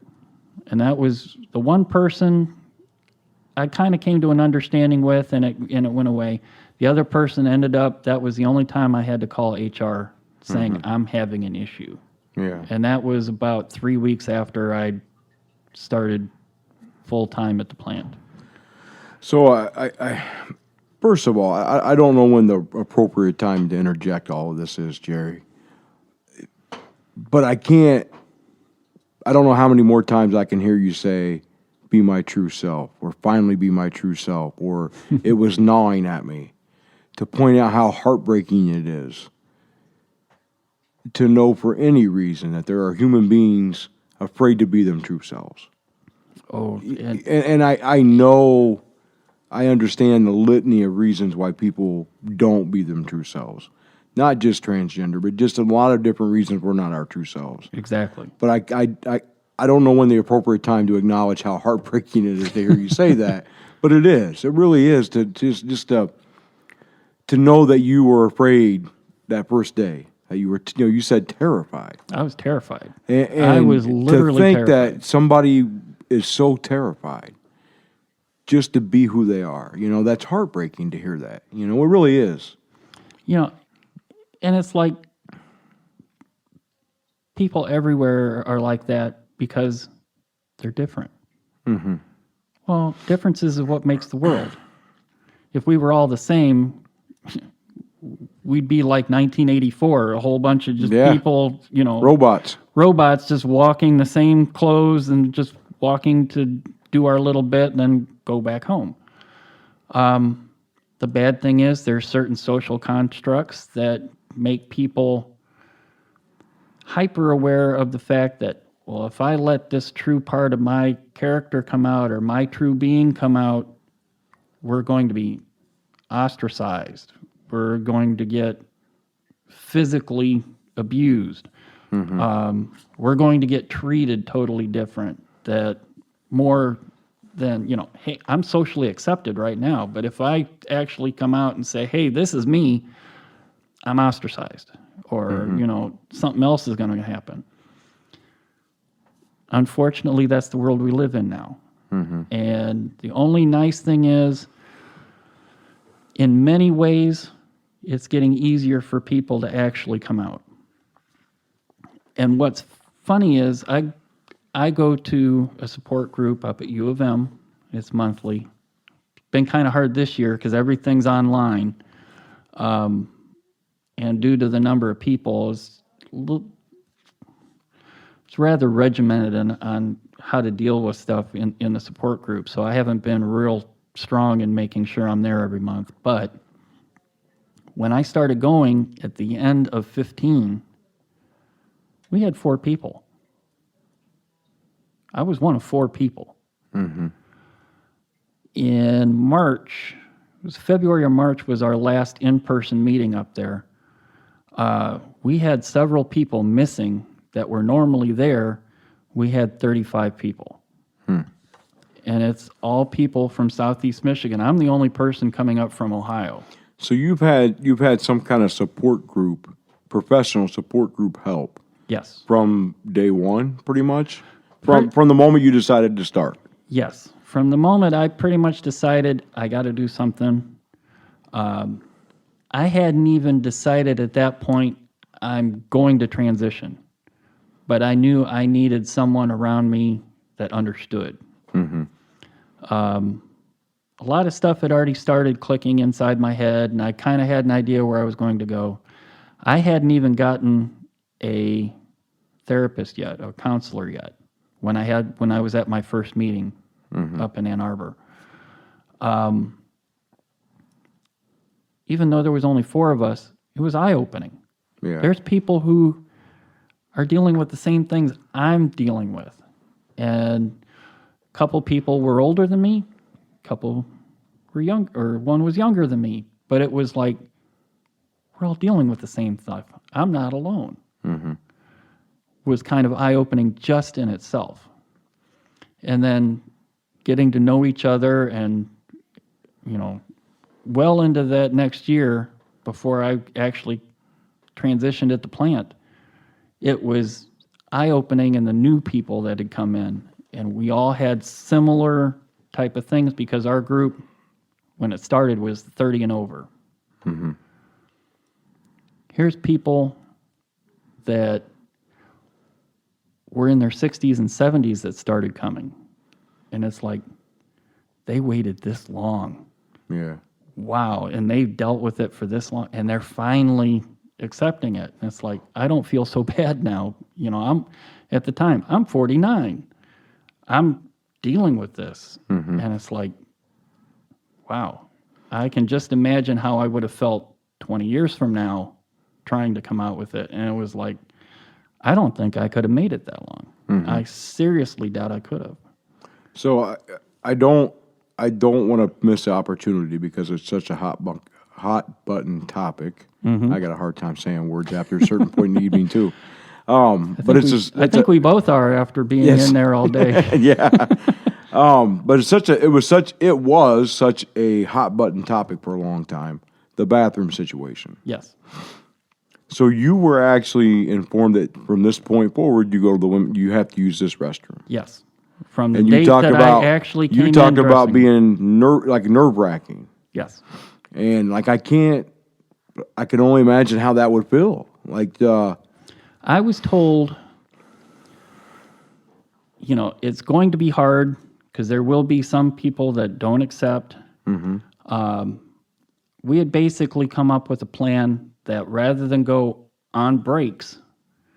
And that was the one person I kind of came to an understanding with, and it went away. The other person ended up, that was the only time I had to call HR saying, I'm having an issue. yeah. And that was about 3 weeks after I started full-time at the plant. So I first of all, I don't know when the appropriate time to interject all of this is, Gerri. But I don't know how many more times I can hear you say, be my true self, or finally be my true self, or it was gnawing at me, to point out how heartbreaking it is to know for any reason that there are human beings afraid to be them true selves. Oh, And I know, I understand the litany of reasons why people don't be them true selves. Not just transgender, but just a lot of different reasons we're not our true selves. exactly. But I don't know when the appropriate time to acknowledge how heartbreaking it is to hear you say that. But it is. It really is to know that you were afraid that first day. That you were, you said terrified. I was terrified. And I was literally to think terrified. that somebody is so terrified just to be who they are. That's heartbreaking to hear that. It really is. And it's like people everywhere are like that because they're different. Well, differences is what makes the world. If we were all the same, we'd be like 1984, a whole bunch of just people, robots just walking the same clothes and just walking to do our little bit and then go back home. The bad thing is there's certain social constructs that make people hyper aware of the fact that, well, if I let this true part of my character come out or my true being come out, we're going to be ostracized. We're going to get physically abused. We're going to get treated totally different. That more than, hey, I'm socially accepted right now, but if I actually come out and say, hey, this is me, I'm ostracized, or, something else is going to happen. Unfortunately, that's the world we live in now. And the only nice thing is, in many ways, it's getting easier for people to actually come out. And what's funny is I go to a support group up at U of M. It's monthly. It's been kind of hard this year because everything's online. And due to the number of people, it's rather regimented on how to deal with stuff in the support group. So I haven't been real strong in making sure I'm there every month. But when I started going at the end of 15, we had 4 people. I was one of 4 people. In March, it was February or March was our last in-person meeting up there. We had several people missing that were normally there. We had 35 people. And it's all people from Southeast Michigan. I'm the only person coming up from Ohio. So you've had some kind of support group, professional support group help. Yes. From day one, pretty much? From the moment you decided to start? Yes. From the moment I pretty much decided I got to do something, I hadn't even decided at that point I'm going to transition. But I knew I needed someone around me that understood. A lot of stuff had already started clicking inside my head, and I kind of had an idea where I was going to go. I hadn't even gotten a therapist yet, a counselor yet, when I was at my first meeting up in Ann Arbor. Even though there was only 4 of us, it was eye-opening. Yeah. There's people who are dealing with the same things I'm dealing with. And a couple people were older than me, a couple were young, or one was younger than me. But it was like, we're all dealing with the same stuff. I'm not alone. Was kind of eye-opening just in itself. And then getting to know each other and, well into that next year, before I actually transitioned at the plant, it was eye-opening in the new people that had come in. And we all had similar type of things because our group, when it started, was 30 and over. Here's people that were in their 60s and 70s that started coming. And it's like, they waited this long. Yeah. Wow. And they've dealt with it for this long, and they're finally accepting it. And it's like, I don't feel so bad now. At the time, I'm 49. I'm dealing with this. And it's like, wow. I can just imagine how I would have felt 20 years from now trying to come out with it. And it was like, I don't think I could have made it that long. I seriously doubt I could have. So I don't want to miss the opportunity because it's such a hot button topic. I got a hard time saying words after a certain point in the evening too. I think we both are after being in there all day. Yeah. But it was such a hot button topic for a long time. The bathroom situation. Yes. So you were actually informed that from this point forward, you go to the women, you have to use this restroom. Yes. From the date that I actually came in. You talked about being nerve-wracking. Yes. And like I can only imagine how that would feel. Like I was told, it's going to be hard because there will be some people that don't accept. We had basically come up with a plan that rather than go on breaks,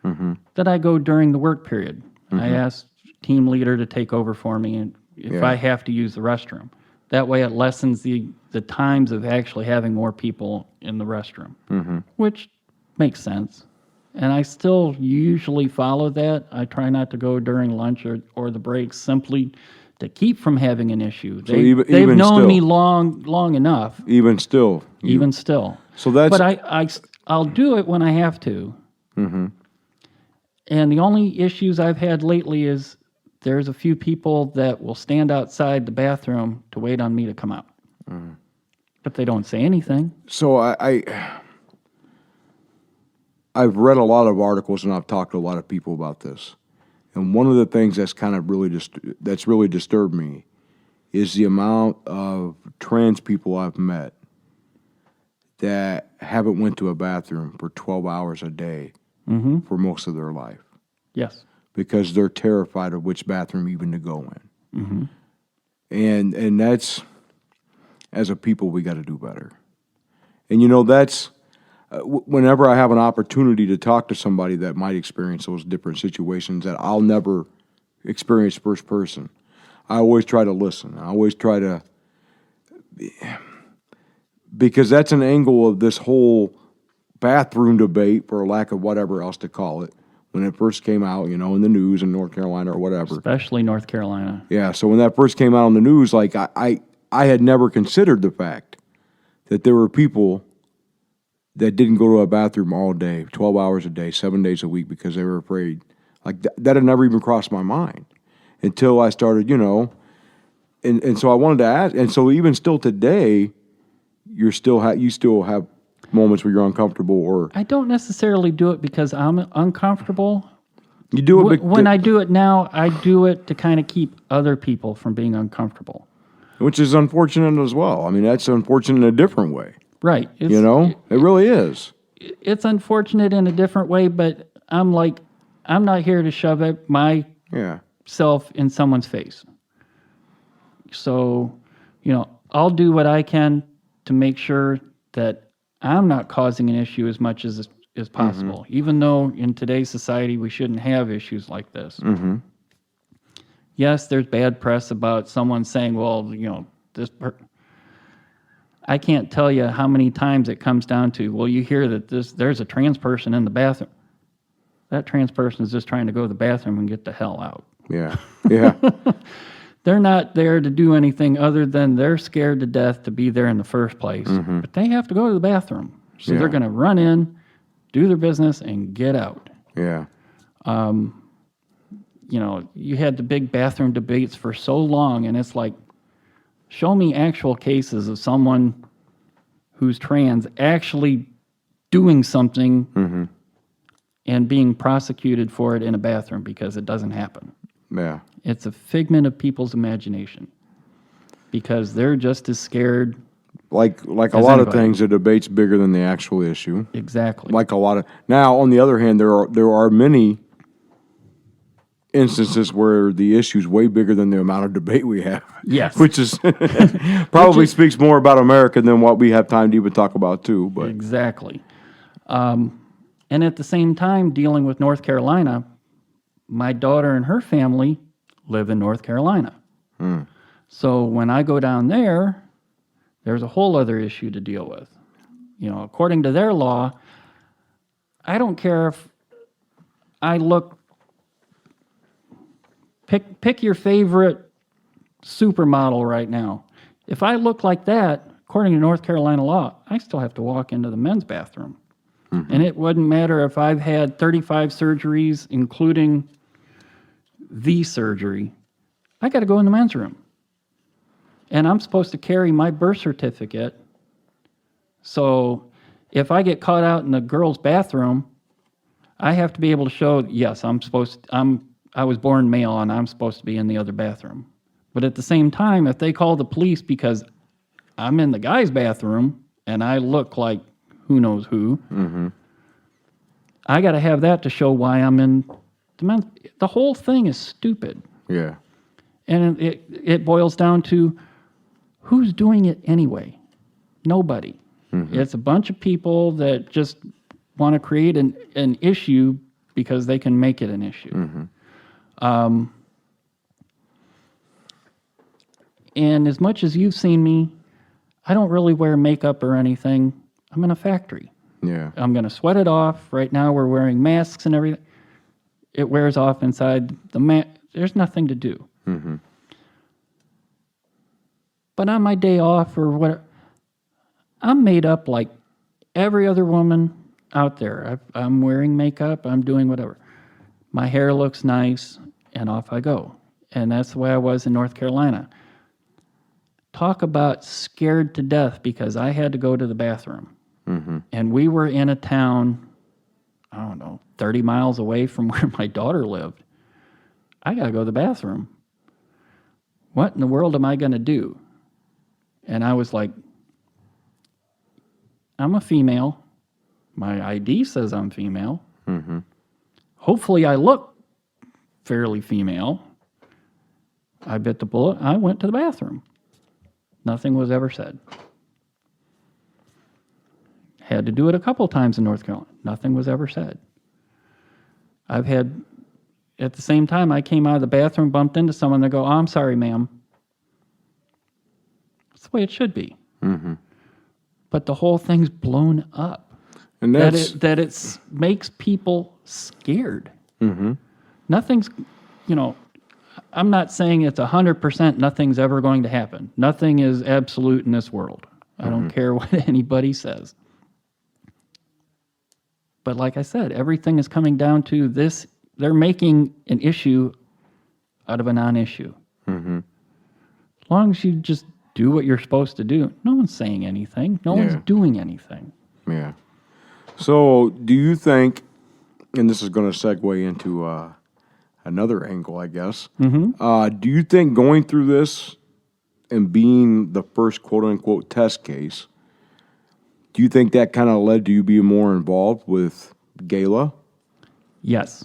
that I go during the work period. I asked team leader to take over for me and if I have to use the restroom. That way it lessens the times of actually having more people in the restroom, which makes sense. And I still usually follow that. I try not to go during lunch or the breaks simply to keep from having an issue. They've known me long enough. Even still. So that's. But I'll do it when I have to. And the only issues I've had lately is there's a few people that will stand outside the bathroom to wait on me to come out. But they don't say anything. So I've read a lot of articles and I've talked to a lot of people about this. And one of the things that's kind of really disturbed me is the amount of trans people I've met that haven't went to a bathroom for 12 hours a day for most of their life. Yes. Because they're terrified of which bathroom even to go in. And that's, as a people, we got to do better. And that's, whenever I have an opportunity to talk to somebody that might experience those different situations that I'll never experience first person, I always try to listen. I always try to, because that's an angle of this whole bathroom debate, for lack of whatever else to call it, when it first came out, in the news in North Carolina or whatever. Especially North Carolina. Yeah, so when that first came out on the news, like I had never considered the fact that there were people that didn't go to a bathroom all day, 12 hours a day, 7 days a week because they were afraid. Like that had never even crossed my mind until I started, and so I wanted to ask, and so even still today, you still have moments where you're uncomfortable, or I don't necessarily do it because I'm uncomfortable. You do it when I do it now. I do it to kind of keep other people from being uncomfortable, which is unfortunate as well. I mean, that's unfortunate in a different way, right? It really is. It's unfortunate in a different way, but I'm not here to shove it myself in someone's face. So, I'll do what I can to make sure that I'm not causing an issue as much as possible, even though in today's society we shouldn't have issues like this. Yes, there's bad press about someone saying, well, I can't tell you how many times it comes down to, well, you hear that there's a trans person in the bathroom. That trans person is just trying to go to the bathroom and get the hell out. Yeah. Yeah. They're not there to do anything other than they're scared to death to be there in the first place. But they have to go to the bathroom. So they're going to run in, do their business, and get out. Yeah. You had the big bathroom debates for so long, and it's like, show me actual cases of someone who's trans actually doing something and being prosecuted for it in a bathroom, because it doesn't happen. Yeah. It's a figment of people's imagination because they're just as scared. Like a lot anybody. of things, the debate's bigger than the actual issue. Exactly. Like a lot of now, on the other hand, there are many instances where the issue's way bigger than the amount of debate we have. Yes. Which is probably speaks more about America than what we have time to even talk about too. But Exactly. And at the same time, dealing with North Carolina, my daughter and her family live in North Carolina. So when I go down there, there's a whole other issue to deal with. According to their law, I don't care if I look, pick your favorite supermodel right now. If I look like that, according to North Carolina law, I still have to walk into the men's bathroom. And it wouldn't matter if I've had 35 surgeries, including the surgery. I got to go in the men's room. And I'm supposed to carry my birth certificate. So if I get caught out in the girls' bathroom, I have to be able to show, yes, I was born male and I'm supposed to be in the other bathroom. But at the same time, if they call the police because I'm in the guy's bathroom and I look like who knows who, I got to have that to show why I'm in the men's. The whole thing is stupid. yeah. And it boils down to, who's doing it anyway? Nobody. It's a bunch of people that just want to create an issue because they can make it an issue. And as much as you've seen me, I don't really wear makeup or anything. I'm in a factory. Yeah. I'm going to sweat it off. Right now we're wearing masks and everything. It wears off inside the mask. There's nothing to do. But on my day off or whatever, I'm made up like every other woman out there. I'm wearing makeup. I'm doing whatever. My hair looks nice, and off I go. And that's the way I was in North Carolina. Talk about scared to death because I had to go to the bathroom. And we were in a town, I don't know, 30 miles away from where my daughter lived. I got to go to the bathroom. What in the world am I going to do? And I was like, I'm a female. My ID says I'm female. Hopefully I look fairly female. I bit the bullet. I went to the bathroom. Nothing was ever said. Had to do it a couple times in North Carolina. Nothing was ever said. I've had, at the same time, I came out of the bathroom, bumped into someone, they go, oh, I'm sorry, ma'am. That's the way it should be. But the whole thing's blown up. And that's That it makes people scared. Nothing's, I'm not saying it's 100% nothing's ever going to happen. Nothing is absolute in this world. I don't care what anybody says. But like I said, everything is coming down to this. They're making an issue out of a non-issue. As long as you just do what you're supposed to do, no one's saying anything. No one's doing anything. Yeah. So do you think, and this is going to segue into another angle, I guess. Do you think going through this and being the first quote-unquote test case, do you think that kind of led to you being more involved with Gala? Yes.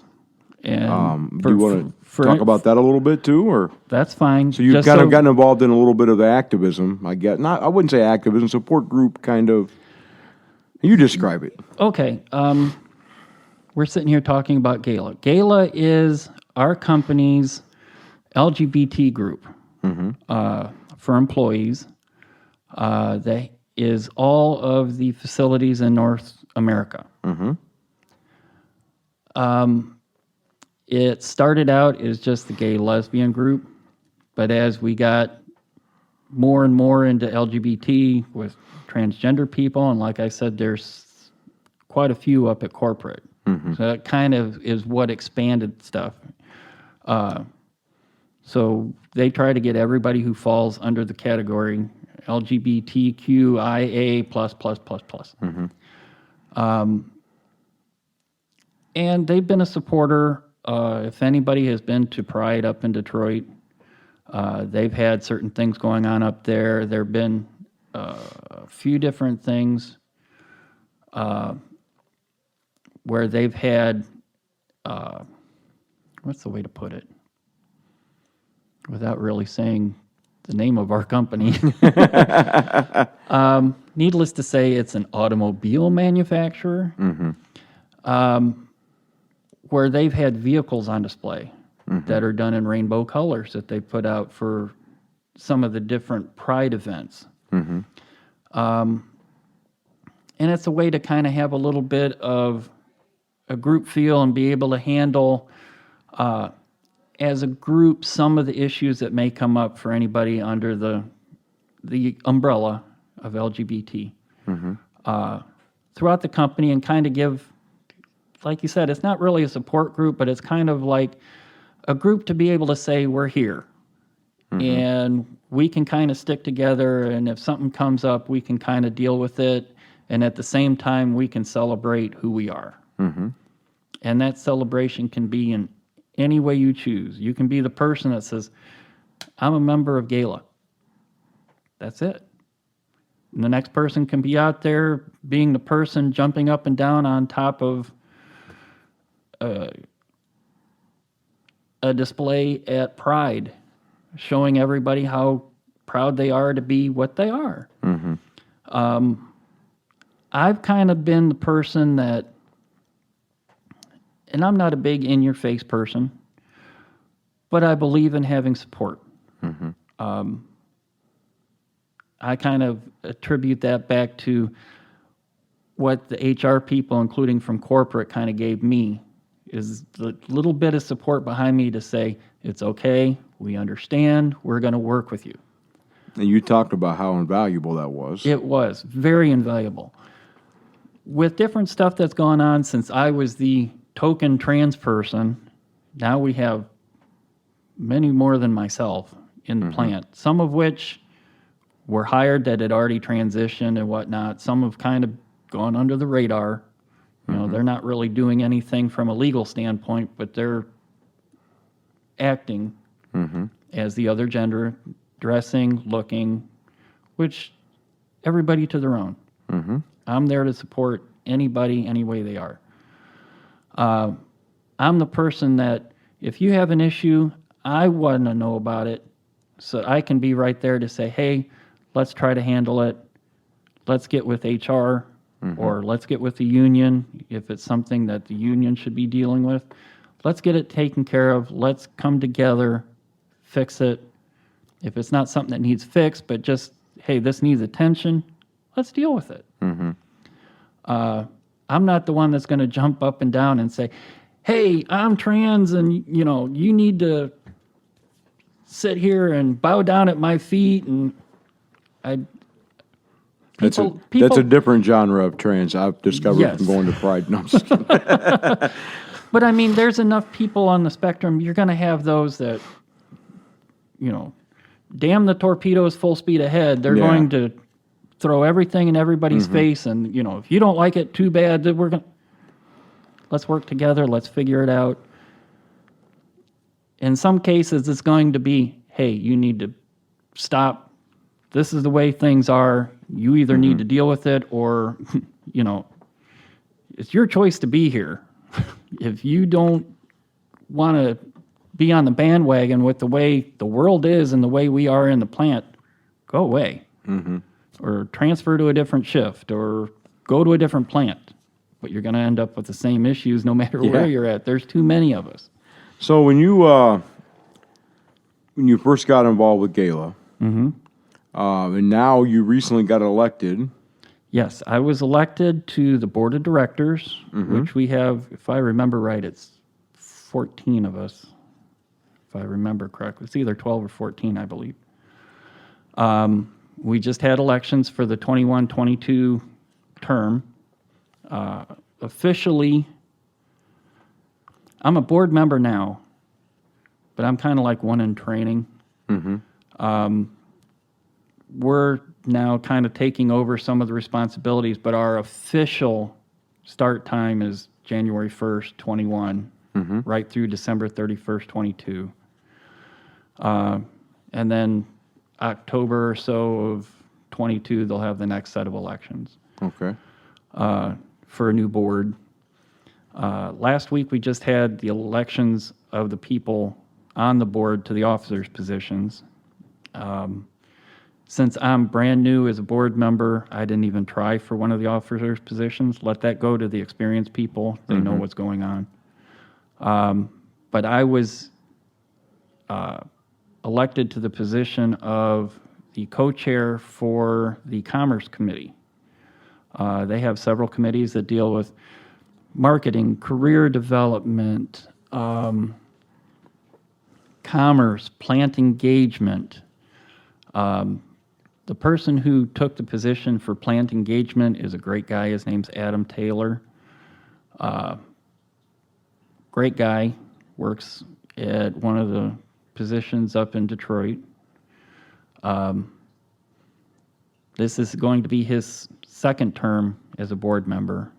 And do you want to talk about that a little bit too, or? That's fine. So you've kind of gotten involved in a little bit of the activism, I guess. I wouldn't say activism, support group kind of. You describe it. Okay. We're sitting here talking about Gala. Gala is our company's LGBT group for employees. That is all of the facilities in North America. It started out as just the gay lesbian group, but as we got more and more into LGBT with transgender people, and like I said, there's quite a few up at corporate. So that kind of is what expanded stuff. So they try to get everybody who falls under the category LGBTQIA++++. And they've been a supporter. If anybody has been to Pride up in Detroit, they've had certain things going on up there. There have been a few different things where they've had, what's the way to put it? Without really saying the name of our company. Needless to say, it's an automobile manufacturer where they've had vehicles on display that are done in rainbow colors that they put out for some of the different Pride events. And it's a way to kind of have a little bit of a group feel and be able to handle as a group some of the issues that may come up for anybody under the umbrella of LGBT throughout the company, and kind of give, like you said, it's not really a support group, but it's kind of like a group to be able to say we're here and we can kind of stick together, and if something comes up we can kind of deal with it, and at the same time we can celebrate who we are. And that celebration can be in any way you choose. You can be the person that says, I'm a member of Gala. That's it. And the next person can be out there being the person jumping up and down on top of a display at Pride, showing everybody how proud they are to be what they are. I've kind of been the person that, and I'm not a big in-your-face person, but I believe in having support. I kind of attribute that back to what the HR people, including from corporate, kind of gave me, is the little bit of support behind me to say, it's okay, we understand, we're going to work with you. And you talked about how invaluable that was. It was very invaluable. With different stuff that's gone on since I was the token trans person, now we have many more than myself in the plant, some of which were hired that had already transitioned and whatnot. Some have kind of gone under the radar. You know, they're not really doing anything from a legal standpoint, but they're acting as the other gender, dressing, looking, which everybody to their own. I'm there to support anybody any way they are. I'm the person that if you have an issue, I want to know about it so I can be right there to say, hey, let's try to handle it. Let's get with HR or let's get with the union if it's something that the union should be dealing with. Let's get it taken care of. Let's come together, fix it. If it's not something that needs fixed, but just, hey, this needs attention, let's deal with it. I'm not the one that's going to jump up and down and say, hey, I'm trans and, you know, you need to sit here and bow down at my feet. And That's a different genre of trans I've discovered from going to Pride. No, I'm just kidding. But I mean, there's enough people on the spectrum. You're going to have those that, you know, damn the torpedoes full speed ahead. They're going to throw everything in everybody's face. And, you know, if you don't like it, too bad. Let's work together. Let's figure it out. In some cases, it's going to be, hey, you need to stop. This is the way things are. You either need to deal with it or, you know, it's your choice to be here. If you don't want to be on the bandwagon with the way the world is and the way we are in the plant, go away. Or transfer to a different shift or go to a different plant. But you're going to end up with the same issues no matter where you're at. There's too many of us. So when you when you first got involved with Gala, and now you recently got elected. Yes, I was elected to the board of directors, which we have, if I remember right, it's 14 of us, if I remember correctly. It's either 12 or 14, I believe. We just had elections for the 21-22 term. Officially, I'm a board member now, but I'm kind of like one in training. We're now kind of taking over some of the responsibilities, but our official start time is January 1st, 21, right through December 31st, 22. And then October or so of 22, they'll have the next set of elections. Okay. For a new board. Last week, we just had the elections of the people on the board to the officers' positions. Since I'm brand new as a board member, I didn't even try for one of the officers' positions. Let that go to the experienced people. They know what's going on. But I was elected to the position of the co-chair for the Commerce Committee. They have several committees that deal with marketing, career development, commerce, plant engagement. The person who took the position for plant engagement is a great guy. His name's Adam Taylor. Great guy, works at one of the positions up in Detroit. This is going to be his second term as a board member.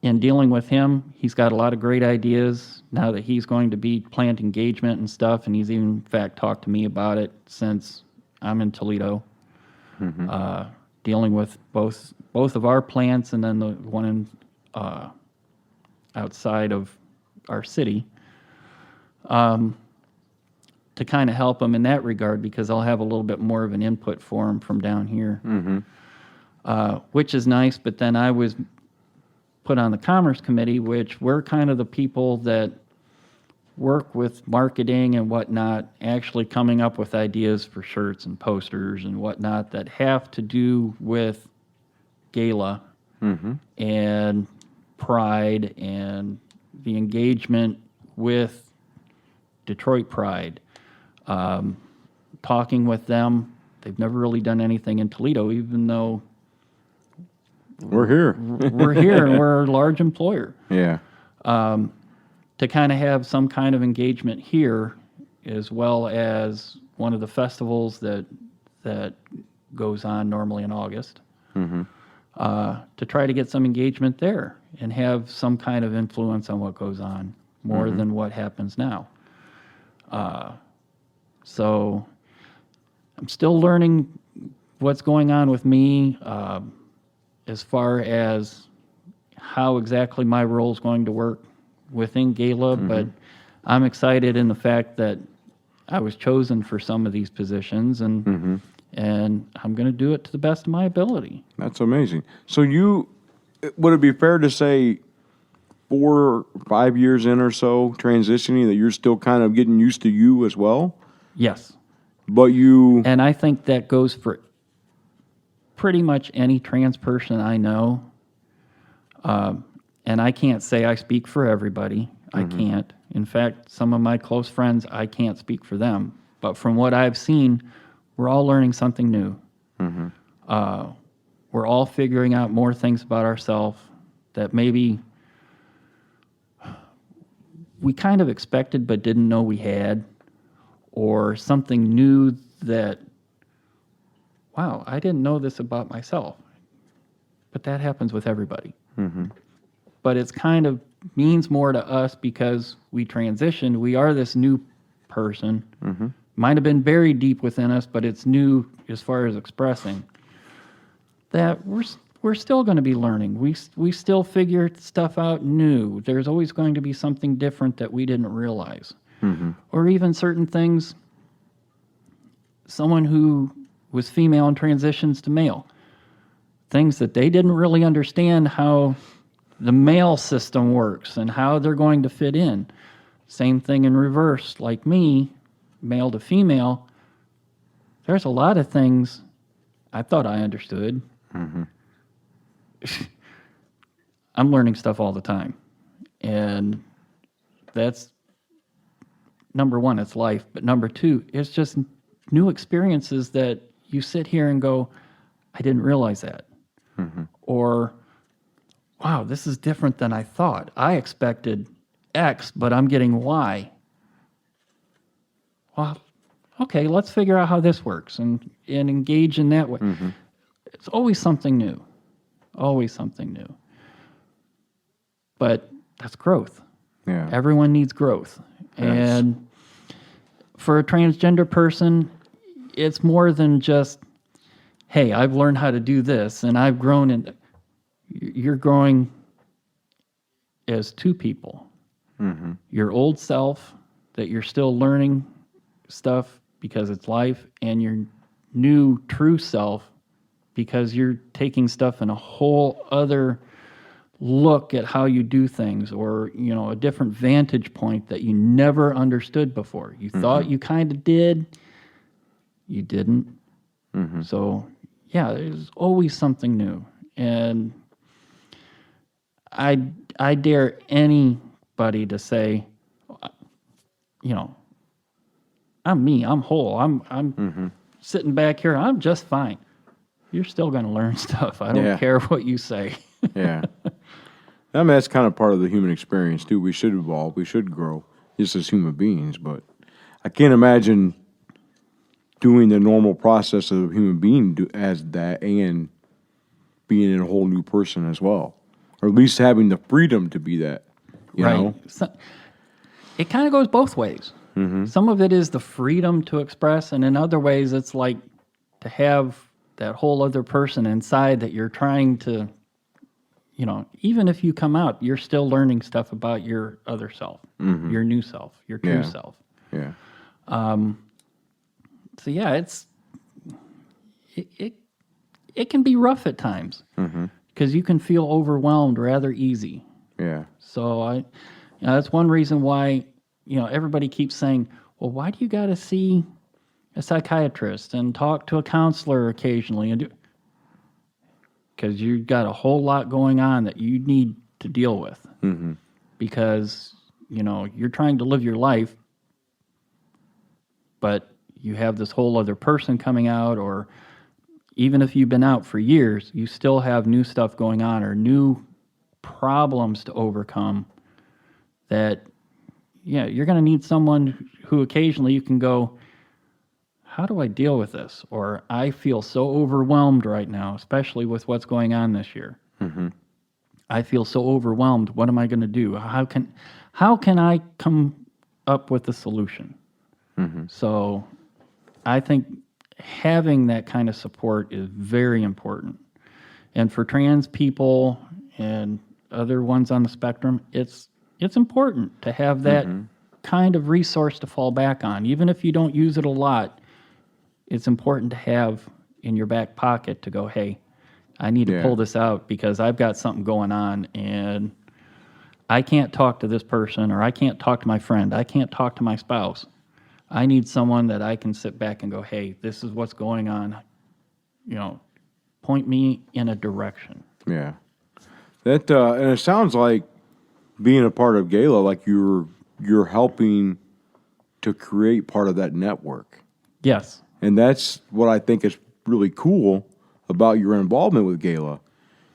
In dealing with him, he's got a lot of great ideas now that he's going to be plant engagement and stuff, and he's even, in fact, talked to me about it since I'm in Toledo, dealing with both of our plants and then the one in outside of our city, to kind of help him in that regard, because I'll have a little bit more of an input for him from down here, which is nice. But then I was put on the Commerce Committee, which we're kind of the people that work with marketing and whatnot, actually coming up with ideas for shirts and posters and whatnot that have to do with Gala and Pride and the engagement with Detroit Pride. Talking with them, they've never really done anything in Toledo, even though we're here. We're here and we're a large employer. Yeah. To kind of have some kind of engagement here, as well as one of the festivals that goes on normally in August, to try to get some engagement there and have some kind of influence on what goes on more than what happens now. So I'm still learning what's going on with me as far as how exactly my role is going to work within Gala, but I'm excited in the fact that I was chosen for some of these positions, and I'm going to do it to the best of my ability. That's amazing. So would it be fair to say 4 or 5 years in or so transitioning that you're still kind of getting used to you as well? Yes. But and I think that goes for pretty much any trans person I know. And I can't say I speak for everybody. I can't. In fact, some of my close friends, I can't speak for them. But from what I've seen, we're all learning something new. We're all figuring out more things about ourselves that maybe we kind of expected but didn't know we had, or something new that, wow, I didn't know this about myself. But that happens with everybody. But it's kind of means more to us because we transitioned. We are this new person. Might have been buried deep within us, but it's new as far as expressing. That we're still going to be learning. We still figure stuff out new. There's always going to be something different that we didn't realize. Or even certain things, someone who was female and transitions to male, things that they didn't really understand how the male system works and how they're going to fit in. Same thing in reverse, like me, male to female. There's a lot of things I thought I understood. I'm learning stuff all the time. And that's number one, it's life. But number two, it's just new experiences that you sit here and go, I didn't realize that. Or, wow, this is different than I thought. I expected X, but I'm getting Y. Well, okay, let's figure out how this works and engage in that way. It's always something new. Always something new. But that's growth. Yeah. Everyone needs growth. And for a transgender person, it's more than just, hey, I've learned how to do this and I've grown in. You're growing as two people. Your old self that you're still learning stuff because it's life, and your new true self because you're taking stuff in a whole other look at how you do things, or a different vantage point that you never understood before. You thought you kind of did, you didn't. So yeah, there's always something new. And I dare anybody to say, I'm me, I'm whole, I'm sitting back here, I'm just fine. You're still going to learn stuff. I don't care what you say. Yeah. I mean, that's kind of part of the human experience, too. We should evolve. We should grow just as human beings. But I can't imagine doing the normal process of a human being as that and being a whole new person as well. Or at least having the freedom to be that, you know? So, it kind of goes both ways. Some of it is the freedom to express, and in other ways, it's like to have that whole other person inside that you're trying to, even if you come out, you're still learning stuff about your other self, your new self, your true self. Yeah. So yeah, it can be rough at times because you can feel overwhelmed rather easy. Yeah. So that's one reason why everybody keeps saying, well, why do you got to see a psychiatrist and talk to a counselor occasionally, and because you've got a whole lot going on that you need to deal with, because you're trying to live your life, but you have this whole other person coming out, or even if you've been out for years, you still have new stuff going on or new problems to overcome that, you're going to need someone who occasionally you can go, how do I deal with this? Or I feel so overwhelmed right now, especially with what's going on this year. I feel so overwhelmed. What am I going to do? How can I come up with a solution? So I think having that kind of support is very important. And for trans people and other ones on the spectrum, it's important to have that kind of resource to fall back on. Even if you don't use it a lot, it's important to have in your back pocket to go, hey, I need to pull this out because I've got something going on and I can't talk to this person, or I can't talk to my friend. I can't talk to my spouse. I need someone that I can sit back and go, hey, this is what's going on. Point me in a direction. Yeah. That and it sounds like being a part of Gala, like you're helping to create part of that network. Yes. And that's what I think is really cool about your involvement with Gala,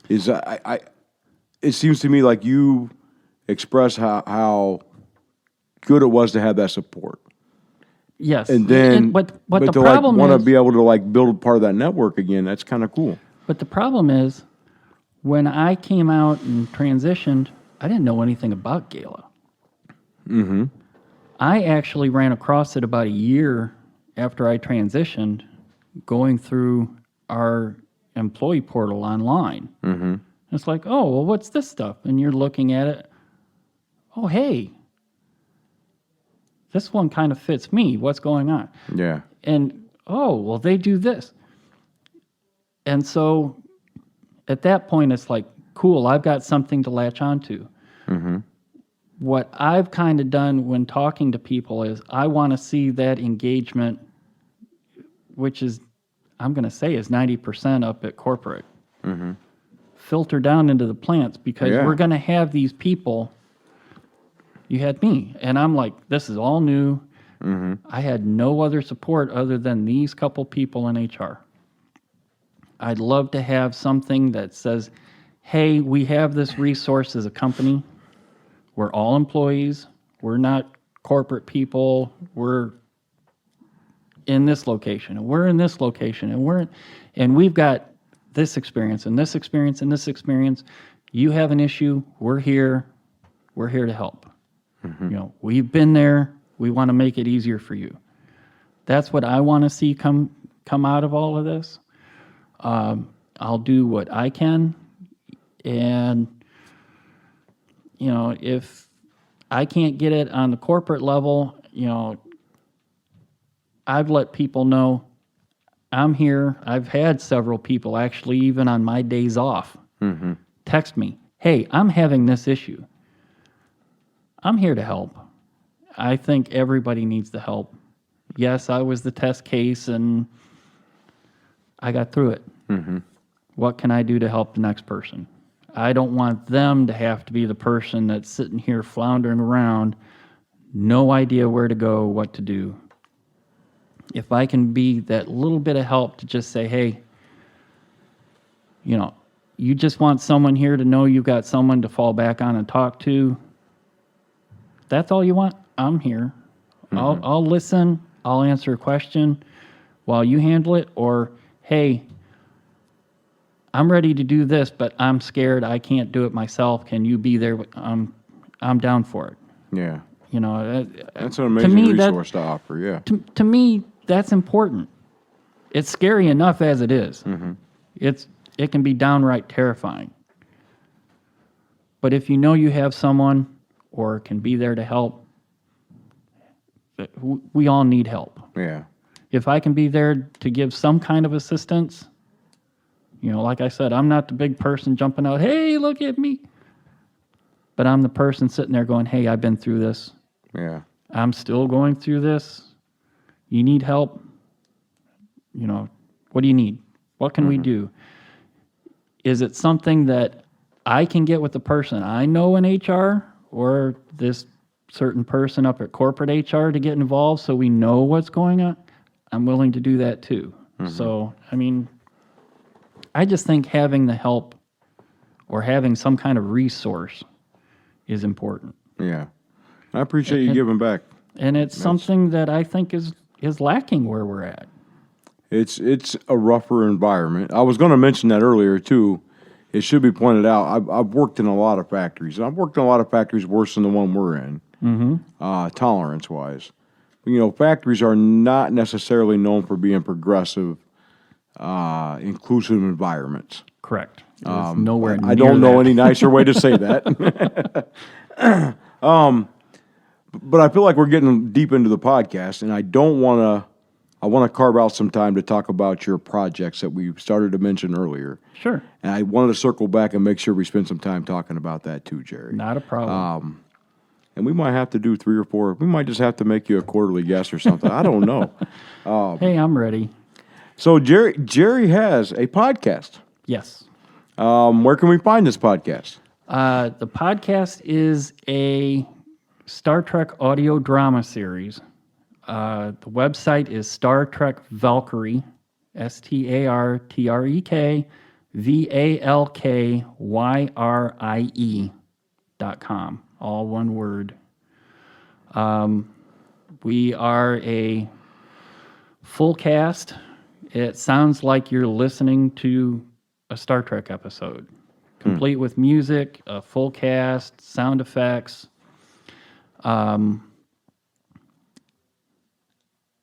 is it seems to me like you express how good it was to have that support. Yes. And then, but but the to problem want to is, be able to build part of that network again, that's kind of cool. But the problem is, when I came out and transitioned, I didn't know anything about Gala. I actually ran across it about a year after I transitioned, going through our employee portal online. It's like, oh, well, what's this stuff? And you're looking at it. Oh, hey, this one kind of fits me. What's going on? Yeah. And, oh, well, they do this. And so at that point, it's like, cool, I've got something to latch onto. what I've kind of done when talking to people is I want to see that engagement, which is, I'm going to say, is 90% up at corporate, filter down into the plants, because Yeah. we're going to have these people. You had me, and I'm like, this is all new. I had no other support other than these couple people in HR. I'd love to have something that says, hey, we have this resource as a company. We're all employees. We're not corporate people. We're in this location, and we're in this location, and we've got this experience and this experience and this experience. You have an issue, we're here. We're here to help. We've been there. We want to make it easier for you. That's what I want to see come out of all of this. I'll do what I can, and if I can't get it on the corporate level, I've let people know I'm here. I've had several people actually, even on my days off, text me, hey, I'm having this issue. I'm here to help. I think everybody needs the help. Yes, I was the test case, and I got through it. What can I do to help the next person? I don't want them to have to be the person that's sitting here floundering around, no idea where to go, what to do. If I can be that little bit of help to just say, hey, you just want someone here to know you got someone to fall back on and talk to. That's all you want? I'm here. I'll listen. I'll answer a question while you handle it. Or, hey, I'm ready to do this, but I'm scared. I can't do it myself. Can you be there? I'm down for it. Yeah. That's an to amazing me, resource to offer, yeah. To me, that's important. It's scary enough as it is. It can be downright terrifying. But if you know you have someone or can be there to help, we all need help. Yeah. If I can be there to give some kind of assistance, like I said, I'm not the big person jumping out, hey, look at me. But I'm the person sitting there going, hey, I've been through this. Yeah. I'm still going through this. You need help? What do you need? What can we do? Is it something that I can get with the person I know in HR, or this certain person up at corporate HR to get involved so we know what's going on? I'm willing to do that too. So, I just think having the help or having some kind of resource is important. Yeah. I appreciate you giving back. And it's something that I think is lacking where we're at. It's a rougher environment. I was going to mention that earlier too. It should be pointed out. I've worked in a lot of factories. I've worked in a lot of factories worse than the one we're in, tolerance wise. Factories are not necessarily known for being progressive, inclusive environments. Correct. It's nowhere near I don't know that. any nicer way to say that. But I feel like we're getting deep into the podcast, and I want to carve out some time to talk about your projects that we started to mention earlier. Sure. And I wanted to circle back and make sure we spend some time talking about that too, Gerri. Not a problem. And we might have to do 3 or 4. We might just have to make you a quarterly guest or something. I don't know. Hey, I'm ready. So Gerri has a podcast. Yes. Where can we find this podcast? The podcast is a Star Trek audio drama series. The website is Star Trek Valkyrie, StarTrek VALKYRIE.com. All one word. We are a full cast. It sounds like you're listening to a Star Trek episode, complete with music, a full cast, sound effects. I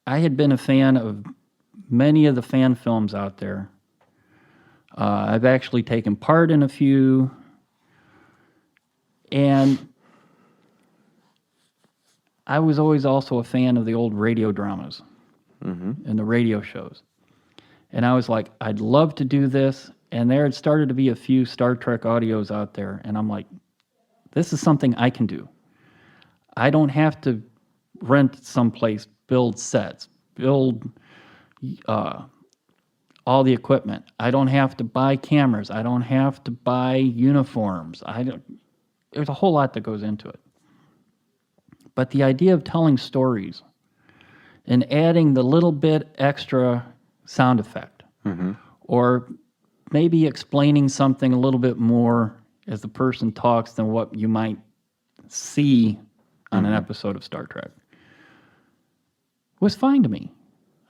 had been a fan of many of the fan films out there. I've actually taken part in a few, and I was always also a fan of the old radio dramas and the radio shows. And I was like, I'd love to do this. And there had started to be a few Star Trek audios out there. And I'm like, this is something I can do. I don't have to rent someplace, build sets, build all the equipment. I don't have to buy cameras. I don't have to buy uniforms. There's a whole lot that goes into it. But the idea of telling stories and adding the little bit extra sound effect, or maybe explaining something a little bit more as the person talks than what you might see on an episode of Star Trek, was fine to me.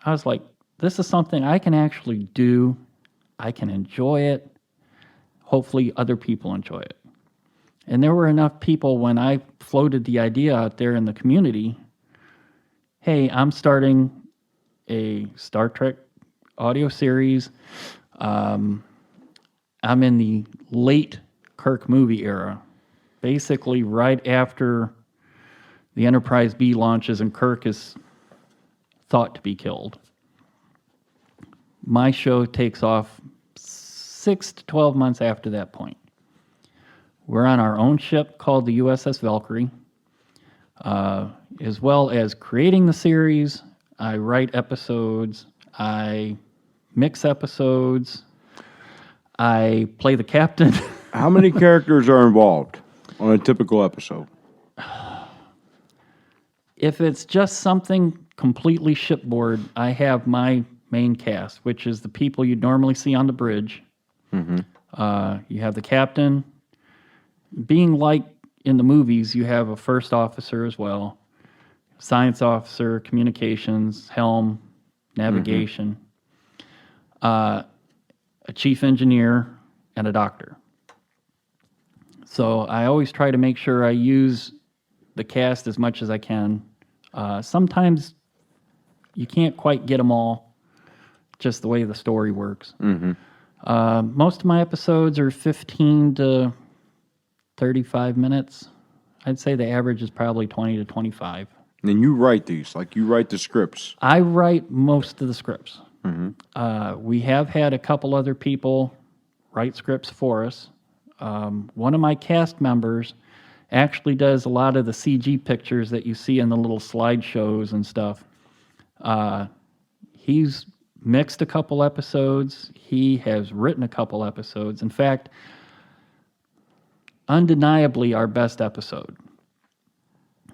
I was like, this is something I can actually do. I can enjoy it. Hopefully other people enjoy it. And there were enough people when I floated the idea out there in the community, hey, I'm starting a Star Trek audio series. I'm in the late Kirk movie era, basically right after the Enterprise B launches and Kirk is thought to be killed. My show takes off 6 to 12 months after that point. We're on our own ship called the USS Valkyrie. As well as creating the series, I write episodes, I mix episodes, I play the captain. How many characters are involved on a typical episode? If it's just something completely shipboard, I have my main cast, which is the people you'd normally see on the bridge. You have the captain. Being like in the movies, you have a first officer as well, science officer, communications, helm, navigation, a chief engineer, and a doctor. So I always try to make sure I use the cast as much as I can. Sometimes you can't quite get them all, just the way the story works. Most of my episodes are 15 to 35 minutes. I'd say the average is probably 20 to 25. And you write these, like you write the scripts. I write most of the scripts. We have had a couple other people write scripts for us. One of my cast members actually does a lot of the CG pictures that you see in the little slideshows and stuff. He's mixed a couple episodes. He has written a couple episodes. In fact, undeniably our best episode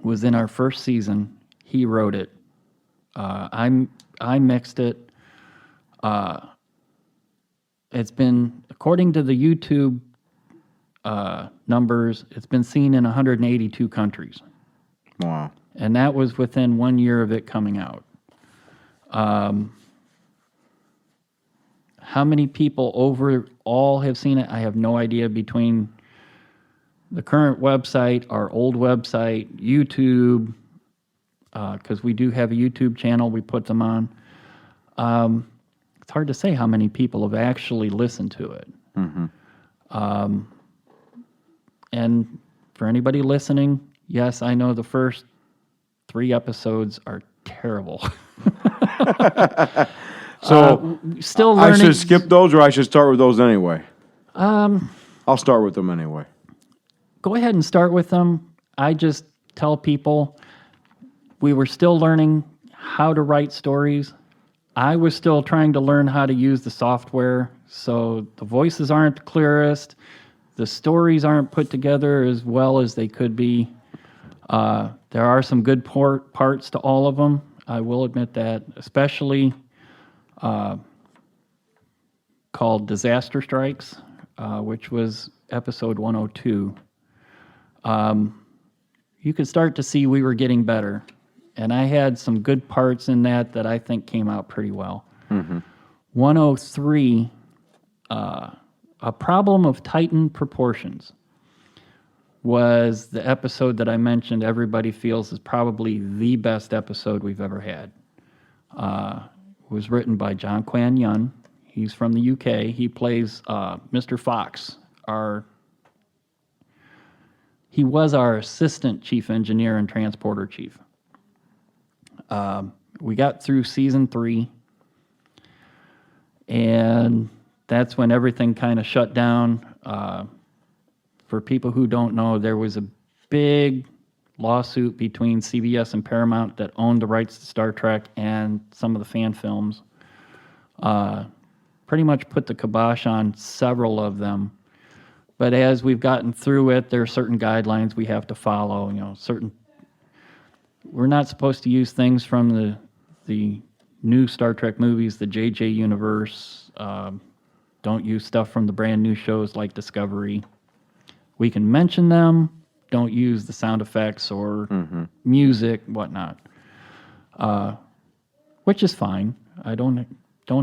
was in our first season. He wrote it. I mixed it. It's been, according to the YouTube numbers, it's been seen in 182 countries. Wow. And that was within 1 year of it coming out. How many people overall have seen it? I have no idea. Between the current website, our old website, YouTube, because we do have a YouTube channel we put them on. It's hard to say how many people have actually listened to it. And for anybody listening, yes, I know the first 3 episodes are terrible. So still I learning. should skip those, or I should start with those anyway? I'll start with them anyway. Go ahead and start with them. I just tell people we were still learning how to write stories. I was still trying to learn how to use the software, so the voices aren't the clearest. The stories aren't put together as well as they could be. There are some good parts to all of them. I will admit that, especially called Disaster Strikes, which was episode 102. You could start to see we were getting better. And I had some good parts in that I think came out pretty well. 103, A Problem of Titan Proportions, was the episode that I mentioned everybody feels is probably the best episode we've ever had. It was written by John Kwan Yun. He's from the UK. He plays Mr. Fox. He was our assistant chief engineer and transporter chief. We got through season 3, and that's when everything kind of shut down. For people who don't know, there was a big lawsuit between CBS and Paramount that owned the rights to Star Trek and some of the fan films. Pretty much put the kibosh on several of them. But as we've gotten through it, there are certain guidelines we have to follow. We're not supposed to use things from the new Star Trek movies, the JJ universe. Don't use stuff from the brand new shows like Discovery. We can mention them. Don't use the sound effects or music, whatnot. Which is fine. I don't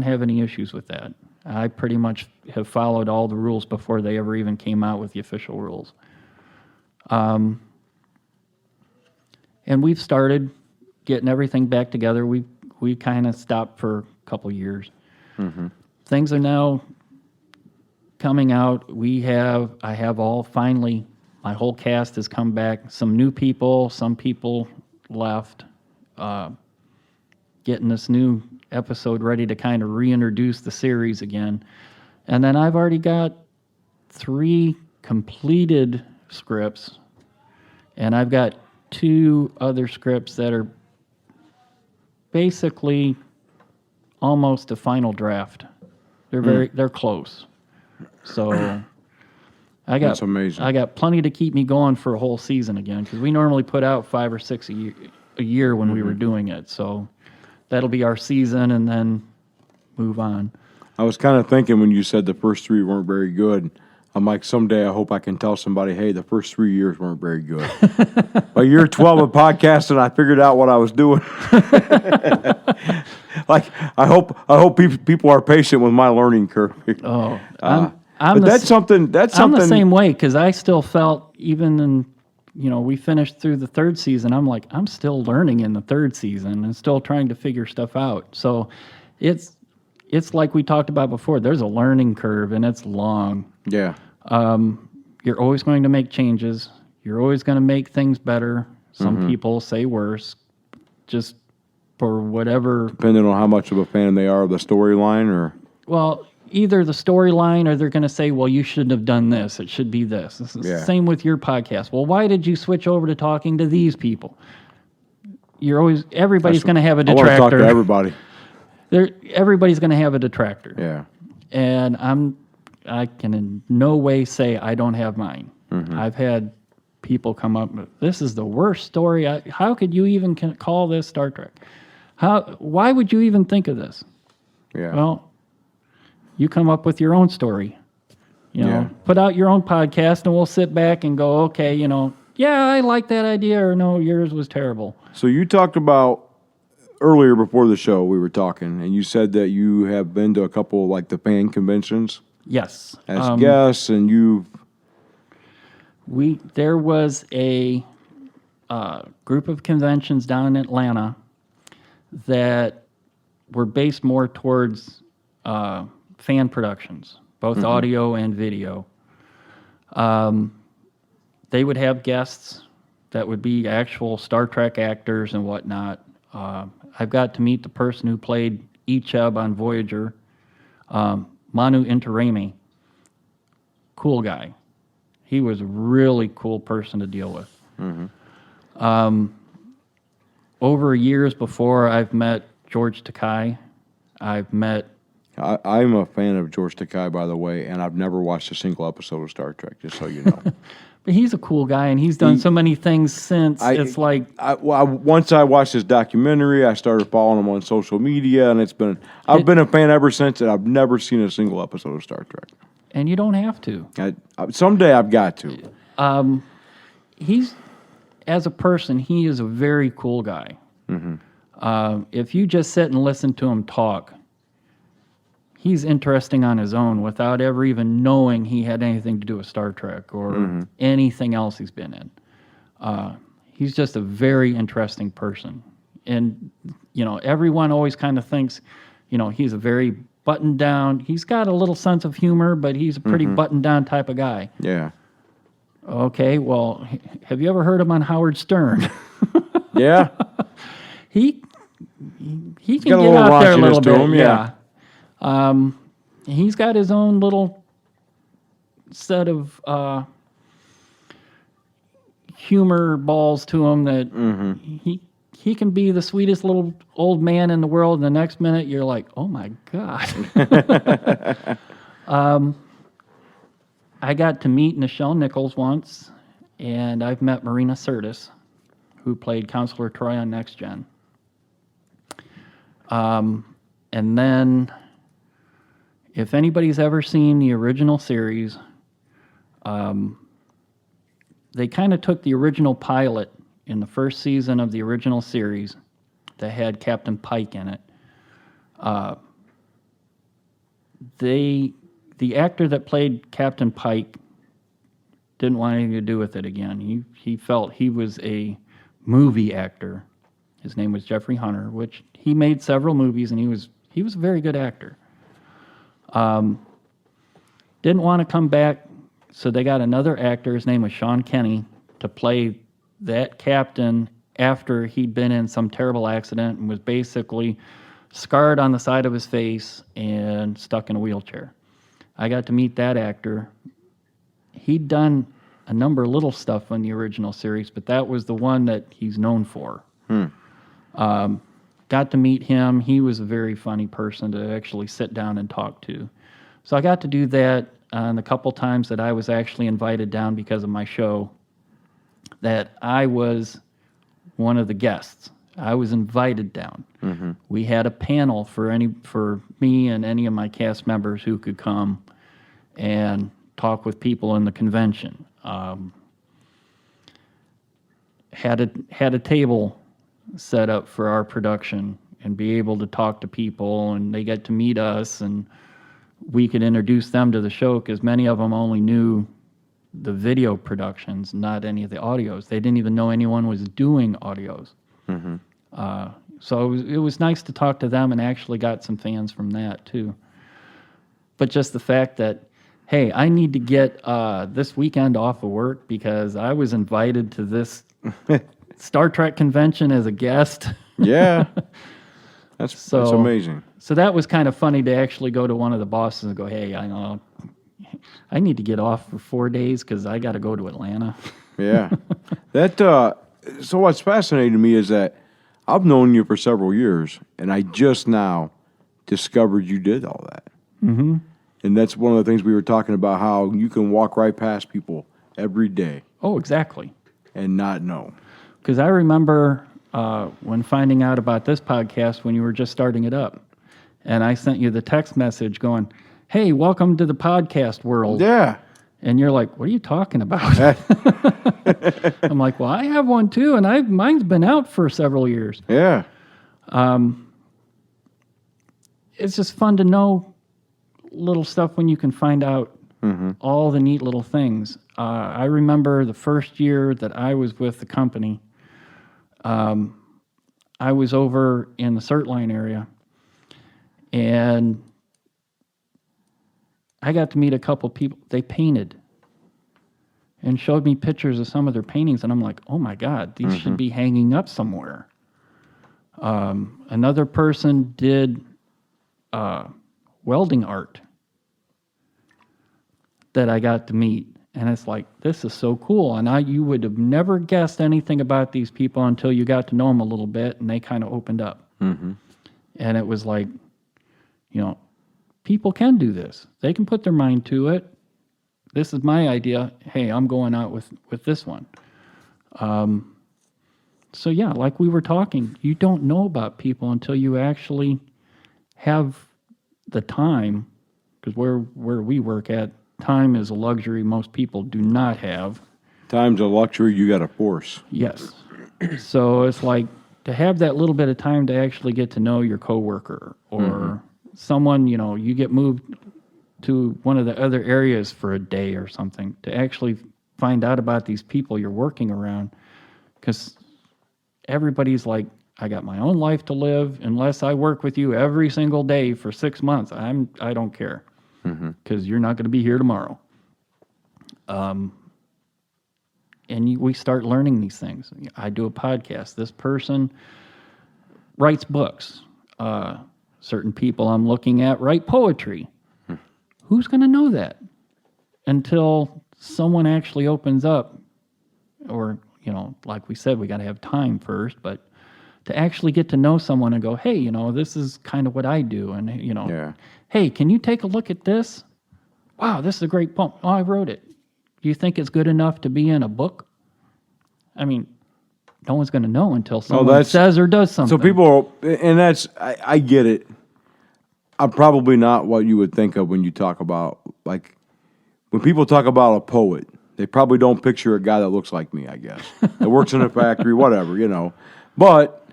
have any issues with that. I pretty much have followed all the rules before they ever even came out with the official rules. And we've started getting everything back together. We kind of stopped for a couple years. Things are now coming out. I have finally, my whole cast has come back. Some new people, some people left. Getting this new episode ready to kind of reintroduce the series again. And then I've already got 3 completed scripts, and I've got 2 other scripts that are basically almost a final draft. They're close. So That's amazing. I got plenty to keep me going for a whole season again, because we normally put out 5 or 6 a year when we were doing it. So that'll be our season, and then move on. I was kind of thinking when you said the first 3 weren't very good, I'm like, someday I hope I can tell somebody, hey, the first 3 years weren't very good. By year 12 of podcasting, I figured out what I was doing. Like, I hope people are patient with my learning curve. Oh, But that's something. I'm the same way, because I still felt, even in, we finished through the 3rd season, I'm like, I'm still learning in the 3rd season and still trying to figure stuff out. So it's like we talked about before, there's a learning curve, and it's long. Yeah. You're always going to make changes. You're always going to make things better. Some people say worse, just for whatever. Depending on how much of a fan they are of the storyline, or. Well, either the storyline, or they're going to say, well, you shouldn't have done this. It should be this. It's the same with your podcast. Well, why did you switch over to talking to these people? Everybody's going to have a detractor. I want to talk to everybody. Everybody's going to have a detractor. Yeah. And I can in no way say I don't have mine. I've had people come up, this is the worst story. How could you even call this Star Trek? Why would you even think of this? Yeah. Well, you come up with your own story. Put out your own podcast, and we'll sit back and go, okay, yeah, I like that idea, or no, yours was terrible. So you talked about earlier before the show, we were talking, and you said that you have been to a couple like the fan conventions. Yes. As guests, and there was a group of conventions down in Atlanta that were based more towards fan productions, both audio and video. They would have guests that would be actual Star Trek actors and whatnot. I've got to meet the person who played Icheb on Voyager, Manu Intiraymi. Cool guy. He was a really cool person to deal with. Over years before, I've met George Takei. I'm a fan of George Takei, by the way, and I've never watched a single episode of Star Trek, just so you know. But he's a cool guy, and he's done so many things since. Once I watched his documentary, I started following him on social media, and I've been a fan ever since, and I've never seen a single episode of Star Trek. And you don't have to. Someday I've got to. As a person, he is a very cool guy. If you just sit and listen to him talk, he's interesting on his own without ever even knowing he had anything to do with Star Trek or anything else he's been in. He's just a very interesting person. And, everyone always kind of thinks, he's a very buttoned down. He's got a little sense of humor, but he's a pretty buttoned down type of guy. Yeah. Okay, well, have you ever heard him on Howard Stern? Yeah. He can get got a little out there a little raunchiness to bit. him, yeah. He's got his own little set of humor balls to him that he can be the sweetest little old man in the world, and the next minute you're like, oh my God. I got to meet Nichelle Nichols once, and I've met Marina Sirtis, who played Counselor Troy on Next Gen. And then, if anybody's ever seen the original series, they kind of took the original pilot in the first season of the original series that had Captain Pike in it. The actor that played Captain Pike didn't want anything to do with it again. He felt he was a movie actor. His name was Jeffrey Hunter, which he made several movies, and he was a very good actor. Didn't want to come back, so they got another actor. His name was Sean Kenny to play that captain after he'd been in some terrible accident and was basically scarred on the side of his face and stuck in a wheelchair. I got to meet that actor. He'd done a number of little stuff in the original series, but that was the one that he's known for. Got to meet him. He was a very funny person to actually sit down and talk to. So I got to do that on a couple times that I was actually invited down because of my show, that I was one of the guests. I was invited down. We had a panel for me and any of my cast members who could come and talk with people in the convention. Had a table set up for our production and be able to talk to people, and they get to meet us, and we could introduce them to the show because many of them only knew the video productions, not any of the audios. They didn't even know anyone was doing audios. So it was nice to talk to them, and actually got some fans from that too. But just the fact that, hey, I need to get this weekend off of work because I was invited to this Star Trek convention as a guest. Yeah. That's amazing. So that was kind of funny to actually go to one of the bosses and go, hey, I need to get off for 4 days because I got to go to Atlanta. Yeah. So what's fascinating to me is that I've known you for several years, and I just now discovered you did all that. And that's one of the things we were talking about, how you can walk right past people every day. Oh, exactly. And not know. Because I remember when finding out about this podcast when you were just starting it up, and I sent you the text message going, hey, welcome to the podcast world. Yeah. And you're like, what are you talking about? I'm like, well, I have one too, and mine's been out for several years. Yeah. It's just fun to know little stuff when you can find out all the neat little things. I remember the first year that I was with the company, I was over in the CERT line area, and I got to meet a couple people. They painted and showed me pictures of some of their paintings, and I'm like, oh my God, these should be hanging up somewhere. Another person did welding art that I got to meet, and it's like, this is so cool. And you would have never guessed anything about these people until you got to know them a little bit, and they kind of opened up. And it was like, people can do this. They can put their mind to it. This is my idea. Hey, I'm going out with this one. So yeah, like we were talking, you don't know about people until you actually have the time, because where we work at, time is a luxury most people do not have. Time's a luxury you got to force. Yes. So it's like to have that little bit of time to actually get to know your coworker or someone, you get moved to one of the other areas for a day or something, to actually find out about these people you're working around, because everybody's like, I got my own life to live. Unless I work with you every single day for 6 months, I don't care, because you're not going to be here tomorrow. And we start learning these things. I do a podcast. This person writes books. Certain people I'm looking at write poetry. Who's going to know that until someone actually opens up, or like we said, we got to have time first, but to actually get to know someone and go, hey, this is kind of what I do. And, Yeah. hey, can you take a look at this? Wow, this is a great poem. Oh, I wrote it. Do you think it's good enough to be in a book? I mean, no one's going to know until someone says or does something. So people, and I get it. I'm probably not what you would think of when you talk about, like, when people talk about a poet, they probably don't picture a guy that looks like me, I guess. That works in a factory, whatever. But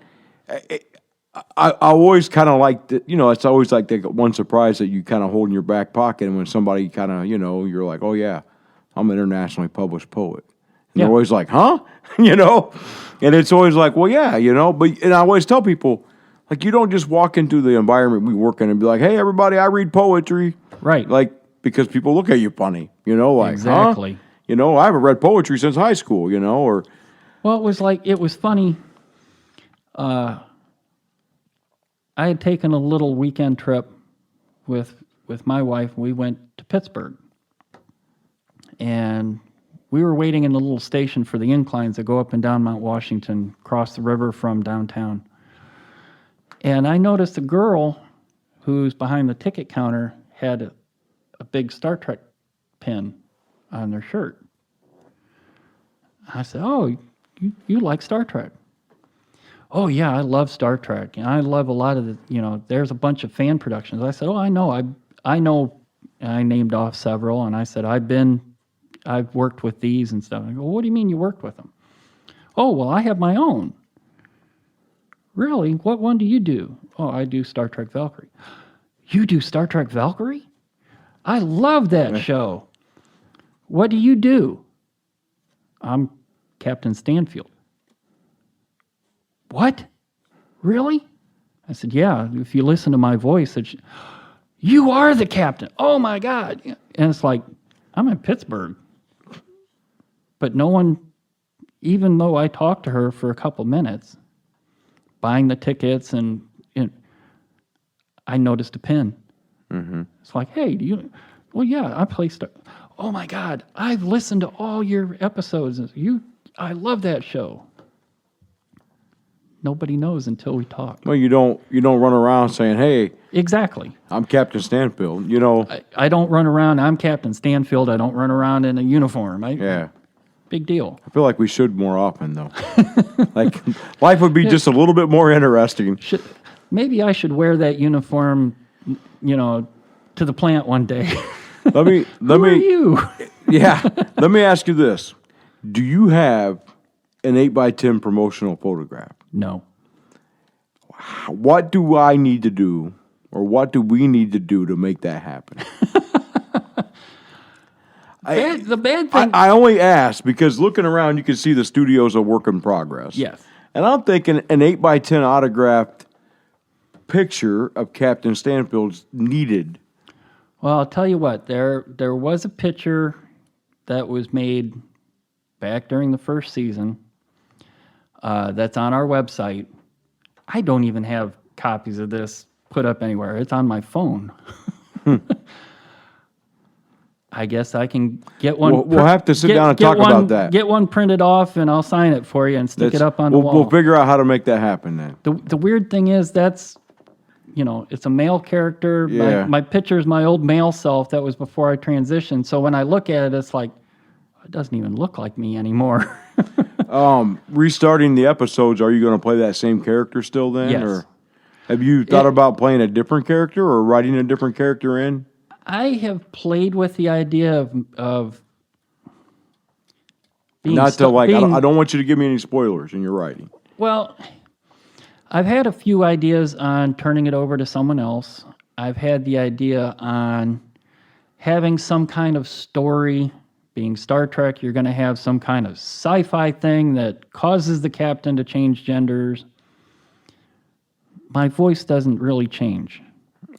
I always kind of like, it's always like the one surprise that you kind of hold in your back pocket. And when somebody kind of, you're like, oh, yeah, I'm an internationally published poet. And they're always like, huh? And it's always like, well, yeah, and I always tell people, like, you don't just walk into the environment we work in and be like, hey, everybody, I read poetry. Right. Like, because people look at you funny, like, exactly. Huh? I haven't read poetry since high school, or. Well, it was funny. I had taken a little weekend trip with my wife. We went to Pittsburgh. And we were waiting in a little station for the inclines that go up and down Mount Washington, cross the river from downtown. And I noticed a girl who's behind the ticket counter had a big Star Trek pin on their shirt. I said, oh, you like Star Trek? Oh, yeah, I love Star Trek. And I love a lot of the, there's a bunch of fan productions. I said, oh, I know. I know. And I named off several. And I said, I've worked with these and stuff. I go, what do you mean you worked with them? Oh, well, I have my own. Really? What one do you do? Oh, I do Star Trek Valkyrie. You do Star Trek Valkyrie? I love that show. What do you do? I'm Captain Stanfield. What? Really? I said, yeah, if you listen to my voice, you are the captain. Oh, my God. And it's like, I'm in Pittsburgh. But no one, even though I talked to her for a couple minutes, buying the tickets, and I noticed a pin. Mm-hmm. It's like, hey, well, yeah, I play Star. Oh, my God, I've listened to all your episodes. I love that show. Nobody knows until we talk. Well, you don't run around saying, hey. Exactly. I'm Captain Stanfield, I don't run around, I'm Captain Stanfield. I don't run around in a uniform. Yeah. Big deal. I feel like we should more often, though. Like, life would be just a little bit more interesting. Maybe I should wear that uniform, to the plant one day. Who are you? Yeah. Let me ask you this. Do you have an 8x10 promotional photograph? No. What do I need to do, or what do we need to do to make that happen? The bad thing... I only ask because looking around, you can see the studio's a work in progress. Yes. And I'm thinking an 8x10 autographed picture of Captain Stanfield's needed. Well, I'll tell you what. There was a picture that was made back during the first season that's on our website. I don't even have copies of this put up anywhere. It's on my phone. I guess I can get one. We'll have to sit down and talk about that. Get one printed off, and I'll sign it for you and stick it up on the wall. We'll figure out how to make that happen then. The weird thing is that's, it's a male character. Yeah. My picture is my old male self. That was before I transitioned. So when I look at it, it's like, it doesn't even look like me anymore. Restarting the episodes, are you going to play that same character still then? Yes. Or have you thought about playing a different character or writing a different character in? I have played with the idea of being... Not to I don't want you to give me any spoilers in your writing. Well, I've had a few ideas on turning it over to someone else. I've had the idea on having some kind of story. Being Star Trek, you're going to have some kind of sci-fi thing that causes the captain to change genders. My voice doesn't really change.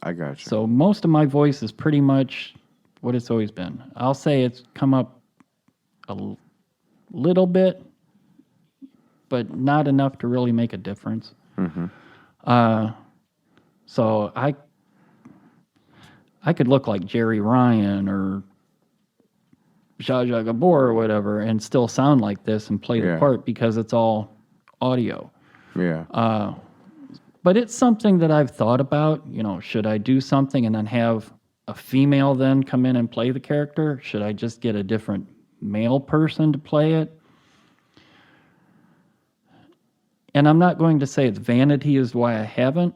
I got you. So most of my voice is pretty much what it's always been. I'll say it's come up a little bit, but not enough to really make a difference. Mm-hmm. So I could look like Jerry Ryan or Zsa Zsa Gabor or whatever and still sound like this and play the Yeah. part because it's all audio. Yeah. But it's something that I've thought about. Should I do something and then have a female then come in and play the character? Should I just get a different male person to play it? And I'm not going to say it's vanity is why I haven't.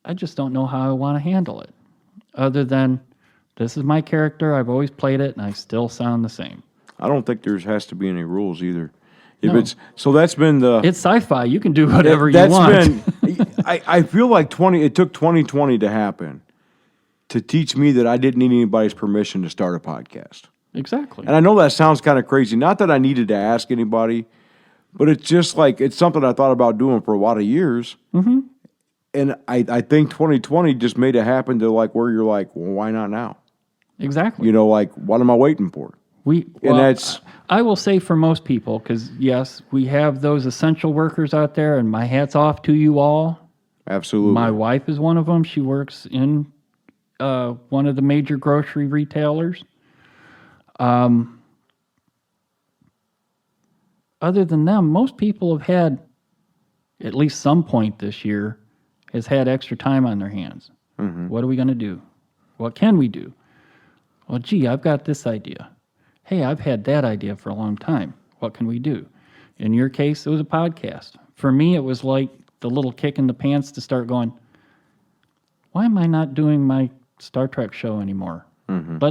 I just don't know how I want to handle it. Other than, this is my character, I've always played it, and I still sound the same. I don't think there has to be any rules either. If No. it's so, that's been the. It's sci-fi. You can do whatever you That's want. been. I feel like it took 2020 to happen to teach me that I didn't need anybody's permission to start a podcast. Exactly. And I know that sounds kind of crazy. Not that I needed to ask anybody, but it's just like it's something I thought about doing for a lot of years. Mm-hmm. And I think 2020 just made it happen to like where you're like, well, why not now? Exactly. Like, what am I waiting for? That's. I will say for most people, because yes, we have those essential workers out there, and my hat's off to you all. Absolutely. My wife is one of them. She works in one of the major grocery retailers. Other than them, most people have had, at least some point this year, has had extra time on their hands. Mm-hmm. What are we going to do? What can we do? Well, gee, I've got this idea. Hey, I've had that idea for a long time. What can we do? In your case, it was a podcast. For me, it was like the little kick in the pants to start going, why am I not doing my Star Trek show anymore? Mm-hmm.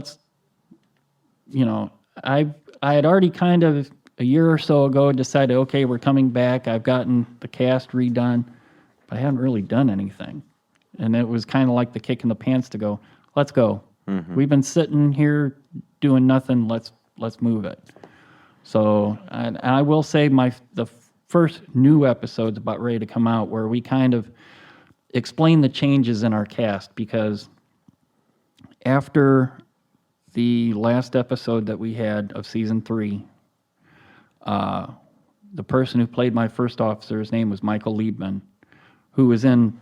I had already kind of a year or so ago decided, okay, we're coming back. I've gotten the cast redone, but I haven't really done anything. And it was kind of like the kick in the pants to go, let's go. Mm-hmm. We've been sitting here doing nothing. Let's move it. So, and I will say the first new episode's about ready to come out where we kind of explain the changes in our cast, because after the last episode that we had of season 3, the person who played my first officer, his name was Michael Liebman, who was in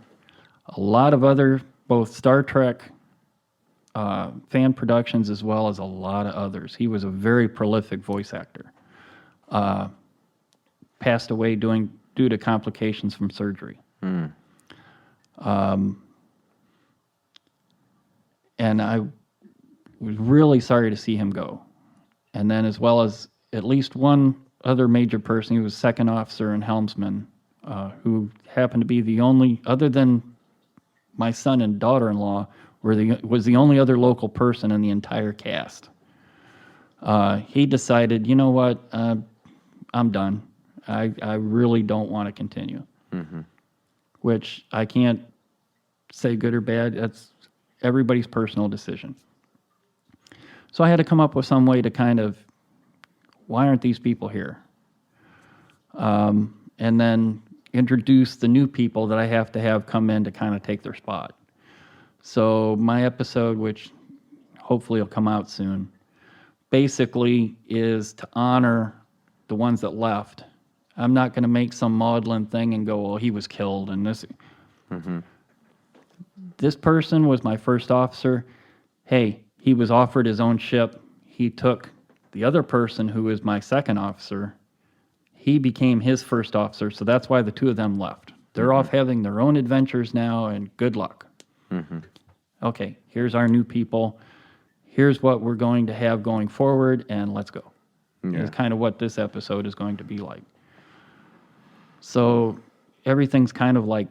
a lot of other, both Star Trek fan productions as well as a lot of others. He was a very prolific voice actor. Passed away due to complications from surgery. And I was really sorry to see him go. And then as well as at least one other major person, he was second officer and helmsman, who happened to be the only, other than my son and daughter-in-law, was the only other local person in the entire cast. He decided, you know what, I'm done. I really don't want to continue. Mm-hmm. Which I can't say good or bad. That's everybody's personal decision. So I had to come up with some way to kind of, why aren't these people here? And then introduce the new people that I have to have come in to kind of take their spot. So my episode, which hopefully will come out soon, basically is to honor the ones that left. I'm not going to make some maudlin thing and go, well, he was killed and this. Mm-hmm. This person was my first officer. Hey, he was offered his own ship. He took the other person who is my second officer. He became his first officer, so that's why the two of them left. They're off having their own adventures now, and good luck. Mm-hmm. Okay, here's our new people. Here's what we're going to have going forward, and let's go. Yeah. It's kind of what this episode is going to be like. So everything's kind of like,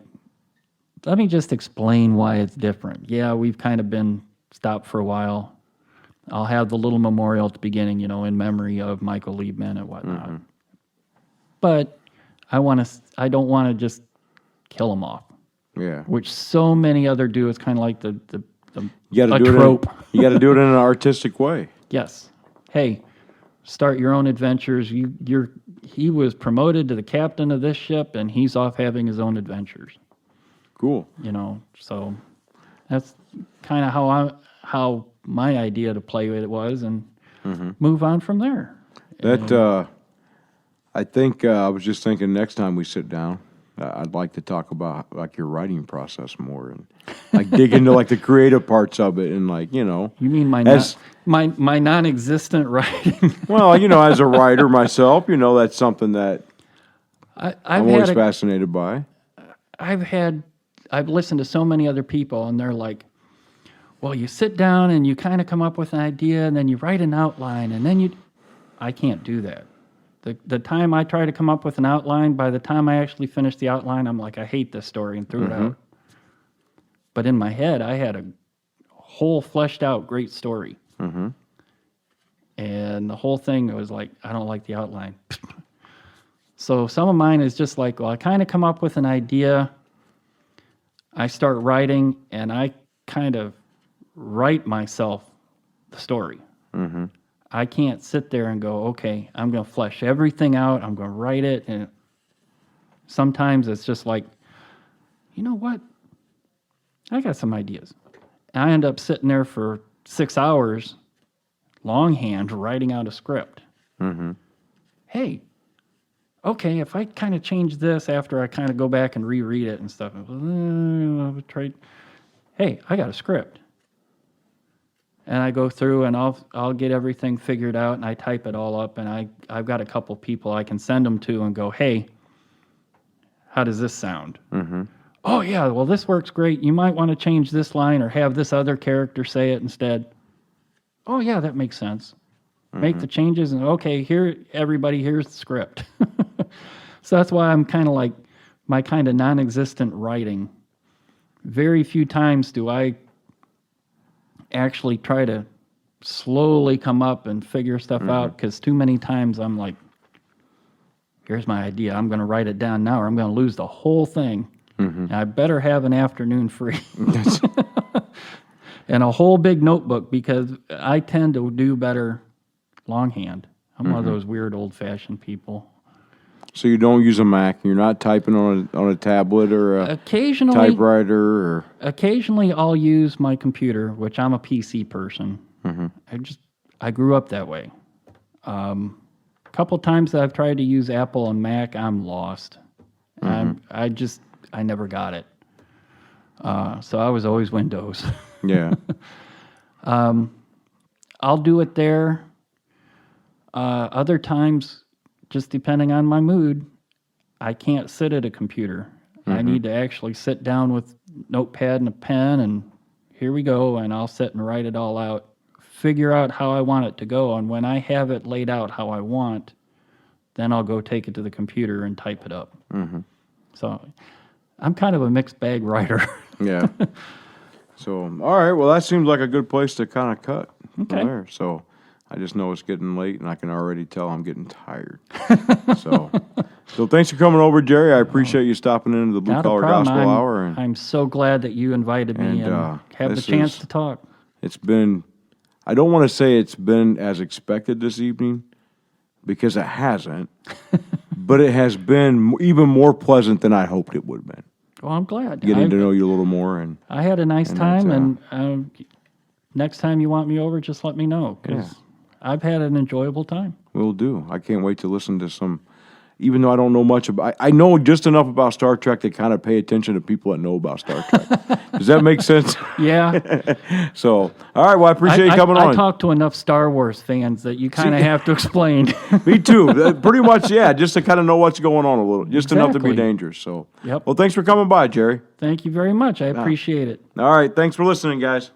let me just explain why it's different. Yeah, we've kind of been stopped for a while. I'll have the little memorial at the beginning, in memory of Michael Liebman and whatnot. Mm-hmm. But I don't want to just kill him off. Yeah. Which so many other do. It's kind of like the you gotta a trope. You got to do it in an artistic way. Yes. Hey, start your own adventures. He was promoted to the captain of this ship, and he's off having his own adventures. Cool. So that's kind of how my idea to play with it was, and move on from there. That I think I was just thinking next time we sit down, I'd like to talk about like your writing process more and like dig into like the creative parts of it and like, you know. You mean my non-existent writing? Well, you know, as a writer myself, you know, that's something that I've I'm always fascinated by. I've listened to so many other people, and they're like, well, you sit down and you kind of come up with an idea, and then you write an outline, and then I can't do that. The time I try to come up with an outline, by the time I actually finish the outline, I'm like, I hate this story, and threw it out. But in my head, I had a whole fleshed out great story. And the whole thing was like, I don't like the outline. So some of mine is just like, well, I kind of come up with an idea, I start writing, and I kind of write myself the story. I can't sit there and go, okay, I'm going to flesh everything out, I'm going to write it, and sometimes it's just like, you know what? I got some ideas. And I end up sitting there for 6 hours, longhand, writing out a script. Hey, okay, if I kind of change this after I kind of go back and reread it and stuff, hey, I got a script. And I go through and I'll get everything figured out and I type it all up and I've got a couple people I can send them to and go, hey, how does this sound? Oh yeah, well this works great. You might want to change this line or have this other character say it instead. Oh yeah, that makes sense. Make the changes and okay, here everybody, here's the script. So that's why I'm kind of like my kind of non-existent writing. Very few times do I actually try to slowly come up and figure stuff out, because too many times I'm like, here's my idea, I'm going to write it down now or I'm going to lose the whole thing. And I better have an afternoon free. And a whole big notebook, because I tend to do better longhand. I'm one of those weird old-fashioned people. So you don't use a Mac, you're not typing on a tablet or a typewriter or... Occasionally I'll use my computer, which I'm a PC person. I grew up that way. A couple times that I've tried to use Apple and Mac, I'm lost. I never got it. So I was always Windows. Yeah. I'll do it there. Other times, just depending on my mood, I can't sit at a computer. I need to actually sit down with notepad and a pen, and here we go, and I'll sit and write it all out, figure out how I want it to go, and when I have it laid out how I want, then I'll go take it to the computer and type it up. So I'm kind of a mixed bag writer. Yeah. So, all right, well, that seems like a good place to kind of cut Okay. there. So I just know it's getting late, and I can already tell I'm getting tired. So thanks for coming over, Gerri. I appreciate you stopping into the Blue Not a Collar problem. Gospel Hour. And I'm so glad that you invited me and have the chance to talk. It's been, I don't want to say it's been as expected this evening, because it hasn't, but it has been even more pleasant than I hoped it would have been. Well, I'm glad. Getting to know you a little more. And I had a nice time, and next time you want me over, just let me know, because I've had an enjoyable time. Will do. I can't wait to listen to some, even though I don't know much about, I know just enough about Star Trek to kind of pay attention to people that know about Star Trek. Does that make sense? Yeah. So, all right, well, I appreciate you coming on. I talk to enough Star Wars fans that you kind of have to explain. Me too. Pretty much, yeah, just to kind of know what's going on a little, just enough to be Exactly. dangerous. So, Yep. well, thanks for coming by, Gerri. Thank you very much. I appreciate it. All right, thanks for listening, guys.